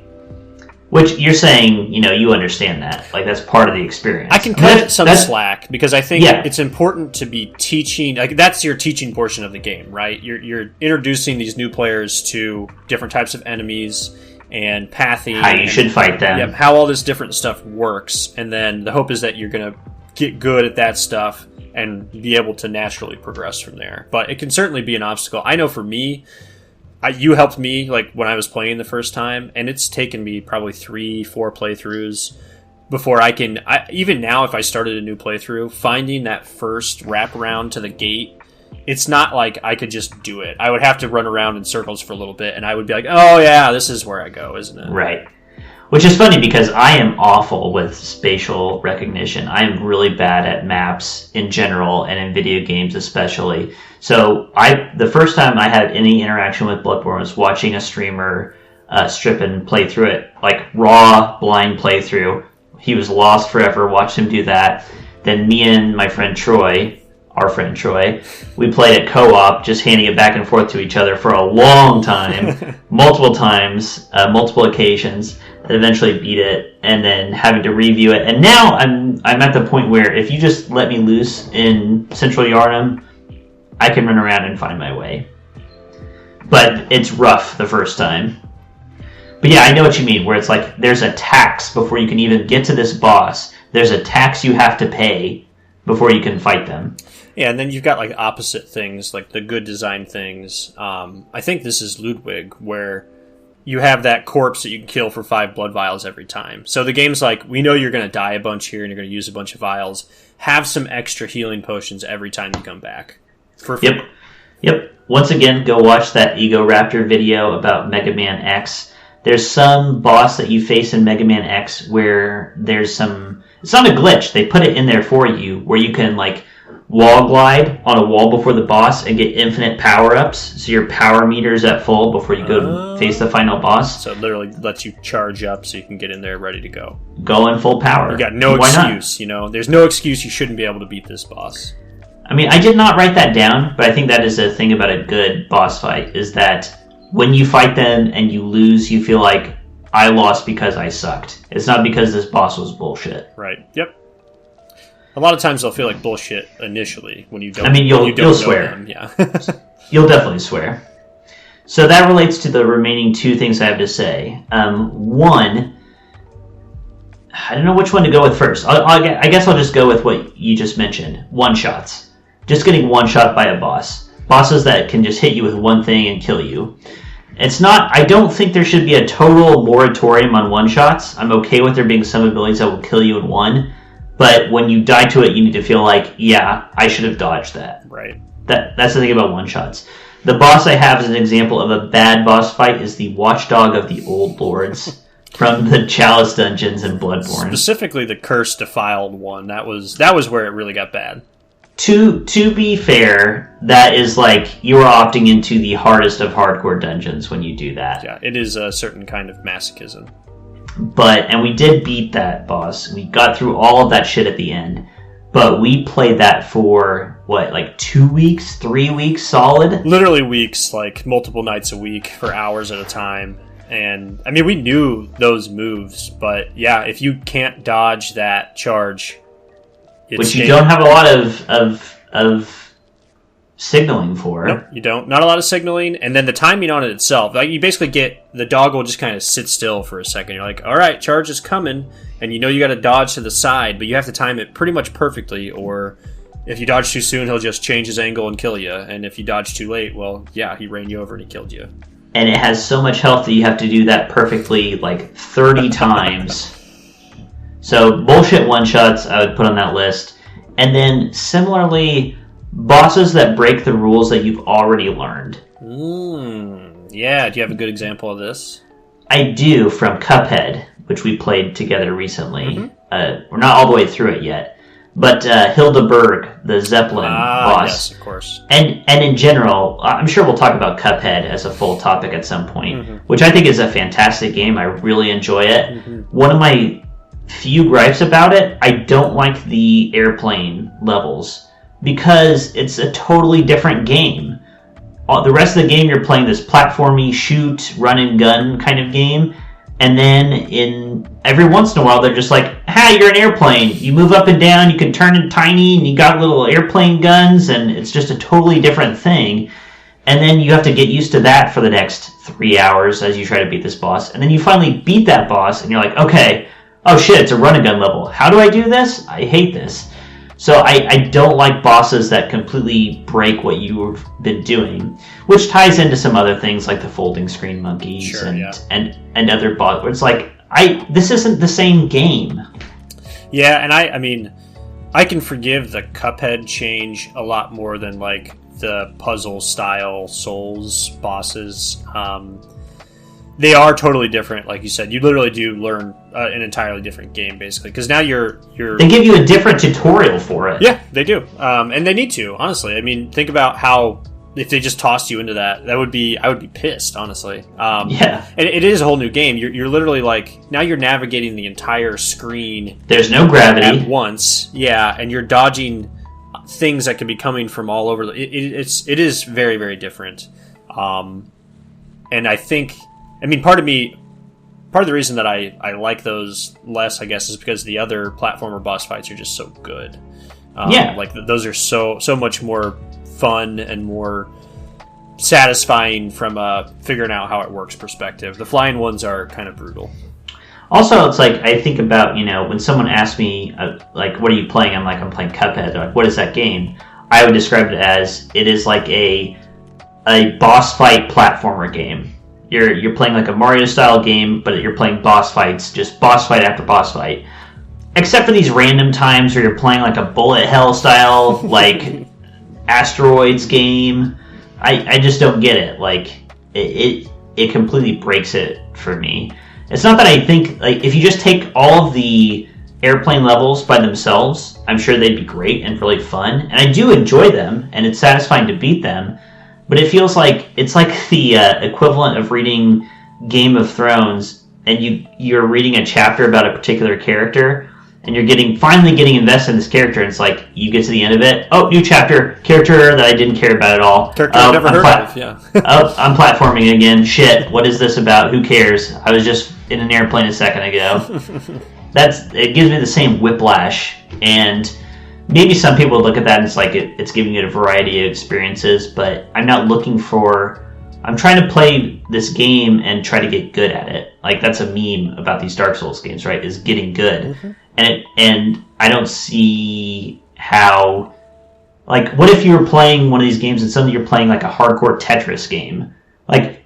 Which you're saying, you understand that. That's part of the experience. I can cut it some slack because I think it's important to be teaching. That's your teaching portion of the game, right? You're introducing these new players to different types of enemies and pathing. How you should fight them. Yep, how all this different stuff works. And then the hope is that you're going to get good at that stuff and be able to naturally progress from there. But it can certainly be an obstacle. I know for me, you helped me when I was playing the first time, and it's taken me probably 3-4 playthroughs before I can... even now, if I started a new playthrough, finding that first wraparound to the gate, it's not like I could just do it. I would have to run around in circles for a little bit, and I would be like, oh yeah, this is where I go, isn't it? Right. Which is funny because I am awful with spatial recognition. I am really bad at maps in general and in video games especially. So the first time I had any interaction with Bloodborne was watching a streamer strip and play through it, raw, blind playthrough. He was lost forever, watched him do that. Then me and my friend Troy, our friend Troy, we played it co-op, just handing it back and forth to each other for a long time, multiple times, multiple occasions. Eventually beat it, and then having to review it. And now I'm at the point where if you just let me loose in Central Yharnam, I can run around and find my way. But it's rough the first time. But yeah, I know what you mean, where it's there's a tax before you can even get to this boss. There's a tax you have to pay before you can fight them. Yeah, and then you've got opposite things, the good design things. I think this is Ludwig, where you have that corpse that you can kill for 5 blood vials every time. So the game's we know you're going to die a bunch here and you're going to use a bunch of vials. Have some extra healing potions every time you come back. For free. Yep. Once again, go watch that Ego Raptor video about Mega Man X. There's some boss that you face in Mega Man X where there's some... It's not a glitch. They put it in there for you where you can, wall glide on a wall before the boss and get infinite power-ups, so your power meter is at full before you go to face the final boss. So it literally lets you charge up so you can get in there ready to go. Go in full power. You got no excuse, There's no excuse you shouldn't be able to beat this boss. I mean, I did not write that down, but I think that is a thing about a good boss fight, is that when you fight them and you lose, you feel like, I lost because I sucked. It's not because this boss was bullshit. Right, yep. A lot of times they'll feel like bullshit initially when you don't. I mean, you'll swear. Them. Yeah, you'll definitely swear. So that relates to the remaining 2 things I have to say. One, I don't know which one to go with first. I guess I'll just go with what you just mentioned. One-shots. Just getting one-shot by a boss. Bosses that can just hit you with one thing and kill you. It's not. I don't think there should be a total moratorium on one-shots. I'm okay with there being some abilities that will kill you in one, but when you die to it, you need to feel like, yeah, I should have dodged that. Right. That's the thing about one-shots. The boss I have as an example of a bad boss fight is the Watchdog of the Old Lords from the Chalice dungeons in Bloodborne. Specifically the Cursed Defiled one. That was where it really got bad. To be fair, that is like you are opting into the hardest of hardcore dungeons when you do that. Yeah, it is a certain kind of masochism. And we did beat that boss. We got through all of that shit at the end. But we played that for, what, like 2 weeks, 3 weeks solid? Literally weeks, like multiple nights a week for hours at a time. And, I mean, we knew those moves, but yeah, if you can't dodge that charge... Which you don't have a lot of signaling for. Nope, you don't. Not a lot of signaling, and then the timing on it itself. Like, you basically get... The dog will just kind of sit still for a second. You're like, alright, charge is coming, and you know you gotta dodge to the side, but you have to time it pretty much perfectly, or if you dodge too soon, he'll just change his angle and kill you, and if you dodge too late, well, yeah, he ran you over and he killed you. And it has so much health that you have to do that perfectly, like, 30 times. So, bullshit one-shots I would put on that list. And then, similarly, bosses that break the rules that you've already learned. Yeah, do you have a good example of this? I do, from Cuphead, which we played together recently. We're not all the way through it yet. But Hildeberg, the Zeppelin boss. Yes, of course. And in general, I'm sure we'll talk about Cuphead as a full topic at some point, which I think is a fantastic game. I really enjoy it. One of my few gripes about it, I don't like the airplane levels because it's a totally different game. The rest of the game, you're playing this platformy, shoot, run and gun kind of game, and then in every once in a while, they're just like, "Hey, you're an airplane. You move up and down. You can turn it tiny, and you got little airplane guns, and it's just a totally different thing." And then you have to get used to that for the next 3 hours as you try to beat this boss, and then you finally beat that boss, and you're like, "Okay, oh shit, it's a run and gun level. How do I do this? I hate this." So I don't like bosses that completely break what you've been doing, which ties into some other things like the folding screen monkeys and other bosses. It's like, this isn't the same game. Yeah, and I mean, I can forgive the Cuphead change a lot more than like the puzzle style Souls bosses. They are totally different, like you said. You literally do learn an entirely different game, basically, because now you're. They give you a different tutorial for it. Yeah, they do, and they need to. Honestly, I mean, think about how if they just tossed you into that, I would be pissed, honestly. Yeah, and it is a whole new game. You're literally like now you're navigating the entire screen. There's no gravity at once. Yeah, and you're dodging things that could be coming from all over. It is very, very different, and I think. I mean, part of the reason that I like those less, I guess, is because the other platformer boss fights are just so good. Like those are so much more fun and more satisfying from a figuring out how it works perspective. The flying ones are kind of brutal. Also, it's like, I think about, when someone asks me, like, what are you playing? I'm like, I'm playing Cuphead. They're like, what is that game? I would describe it as, it is like a boss fight platformer game. You're playing like a Mario-style game, but you're playing boss fights, just boss fight after boss fight. Except for these random times where you're playing like a bullet hell-style, like, asteroids game. I just don't get it. Like, it completely breaks it for me. It's not that I think, like, if you just take all of the airplane levels by themselves, I'm sure they'd be great and really fun. And I do enjoy them, and it's satisfying to beat them. But it feels like it's like the equivalent of reading Game of Thrones, and you're reading a chapter about a particular character, and you're finally getting invested in this character, and it's like you get to the end of it, oh, new chapter, character that I didn't care about at all. Character I've never heard of, yeah. Oh, I'm platforming again. Shit, what is this about? Who cares? I was just in an airplane a second ago. It gives me the same whiplash, and maybe some people look at that and it's like it's giving it a variety of experiences, but I'm not looking for... I'm trying to play this game and try to get good at it. Like, that's a meme about these Dark Souls games, right? Is getting good. Mm-hmm. And I don't see how... Like, what if you were playing one of these games and suddenly you're playing like a hardcore Tetris game? Like,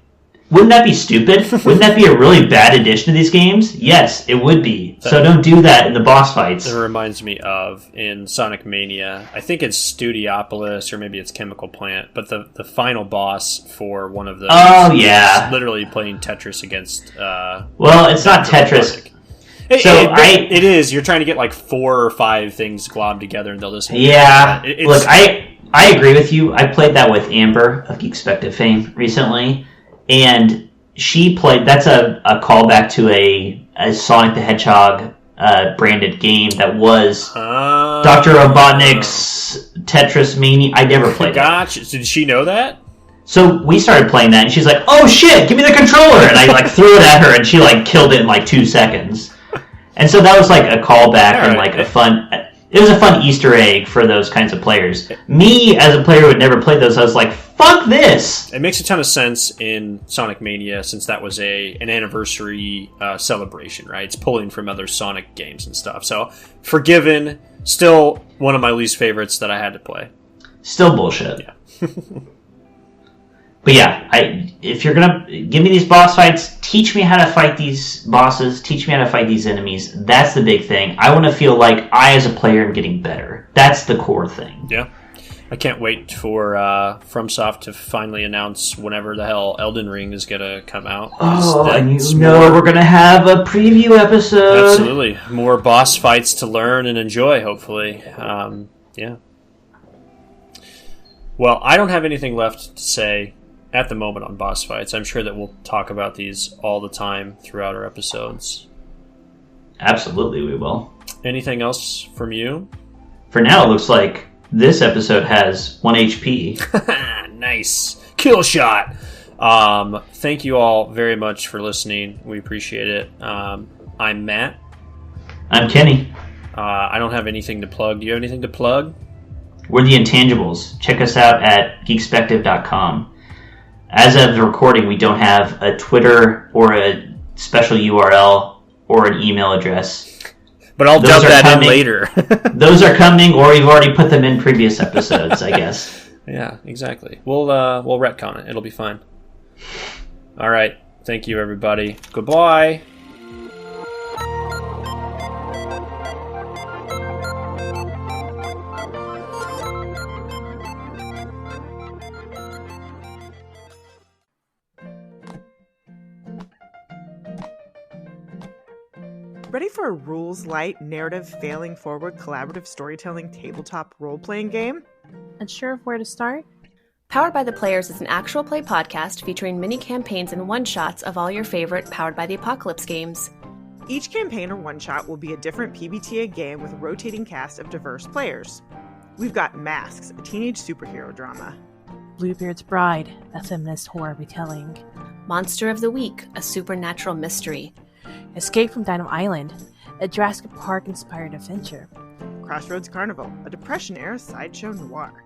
Wouldn't that be stupid? Wouldn't that be a really bad addition to these games? Yes, it would be. So don't do that in the boss fights. It reminds me of, in Sonic Mania, I think it's Studiopolis or maybe it's Chemical Plant, but the final boss for one of those is literally playing Tetris against... well, it's not Tetris. It is. You're trying to get like 4 or 5 things globbed together and they'll just... Yeah. Look, I agree with you. I played that with Amber of Geekspective fame recently, and she played... That's a callback to a Sonic the Hedgehog branded game that was Dr. Robotnik's Tetris Mania. I never played Gotcha. Did she know that? So we started playing that, and she's like, "Oh shit, give me the controller!" And I threw it at her, and she killed it in 2 seconds. And so that was a callback and a fun. It was a fun Easter egg for those kinds of players. Me, as a player who had never played those, I was like, "Fuck this!" It makes a ton of sense in Sonic Mania since that was an anniversary celebration, right? It's pulling from other Sonic games and stuff. So forgiven. Still one of my least favorites that I had to play. Still bullshit. Yeah. But yeah, if you're gonna give me these boss fights, teach me how to fight these bosses, teach me how to fight these enemies. That's the big thing. I want to feel like I, as a player, am getting better. That's the core thing. Yeah. I can't wait for FromSoft to finally announce whenever the hell Elden Ring is going to come out. And we're going to have a preview episode. Absolutely. More boss fights to learn and enjoy, hopefully. Yeah. Well, I don't have anything left to say at the moment on boss fights. I'm sure that we'll talk about these all the time throughout our episodes. Absolutely, we will. Anything else from you? For now, it looks like this episode has 1 HP. Nice. Kill shot. Thank you all very much for listening. We appreciate it. I'm Matt. I'm Kenny. I don't have anything to plug. Do you have anything to plug? We're the Intangibles. Check us out at geekspective.com. As of the recording, we don't have a Twitter or a special URL or an email address. But I'll dump that in later. Those are coming, or we've already put them in previous episodes, I guess. Yeah, exactly. We'll retcon it. It'll be fine. All right. Thank you, everybody. Goodbye. Ready for a rules-light, narrative-failing forward, collaborative storytelling, tabletop role-playing game? Unsure of where to start? Powered by the Players is an actual play podcast featuring mini campaigns and one-shots of all your favorite Powered by the Apocalypse games. Each campaign or one-shot will be a different PBTA game with a rotating cast of diverse players. We've got Masks, a teenage superhero drama. Bluebeard's Bride, a feminist horror retelling. Monster of the Week, a supernatural mystery. Escape from Dino Island, a Jurassic Park-inspired adventure. Crossroads Carnival, a Depression-era sideshow noir.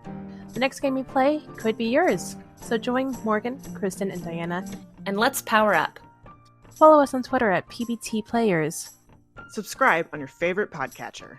The next game you play could be yours, so join Morgan, Kristen, and Diana. And let's power up. Follow us on Twitter at PBT Players. Subscribe on your favorite podcatcher.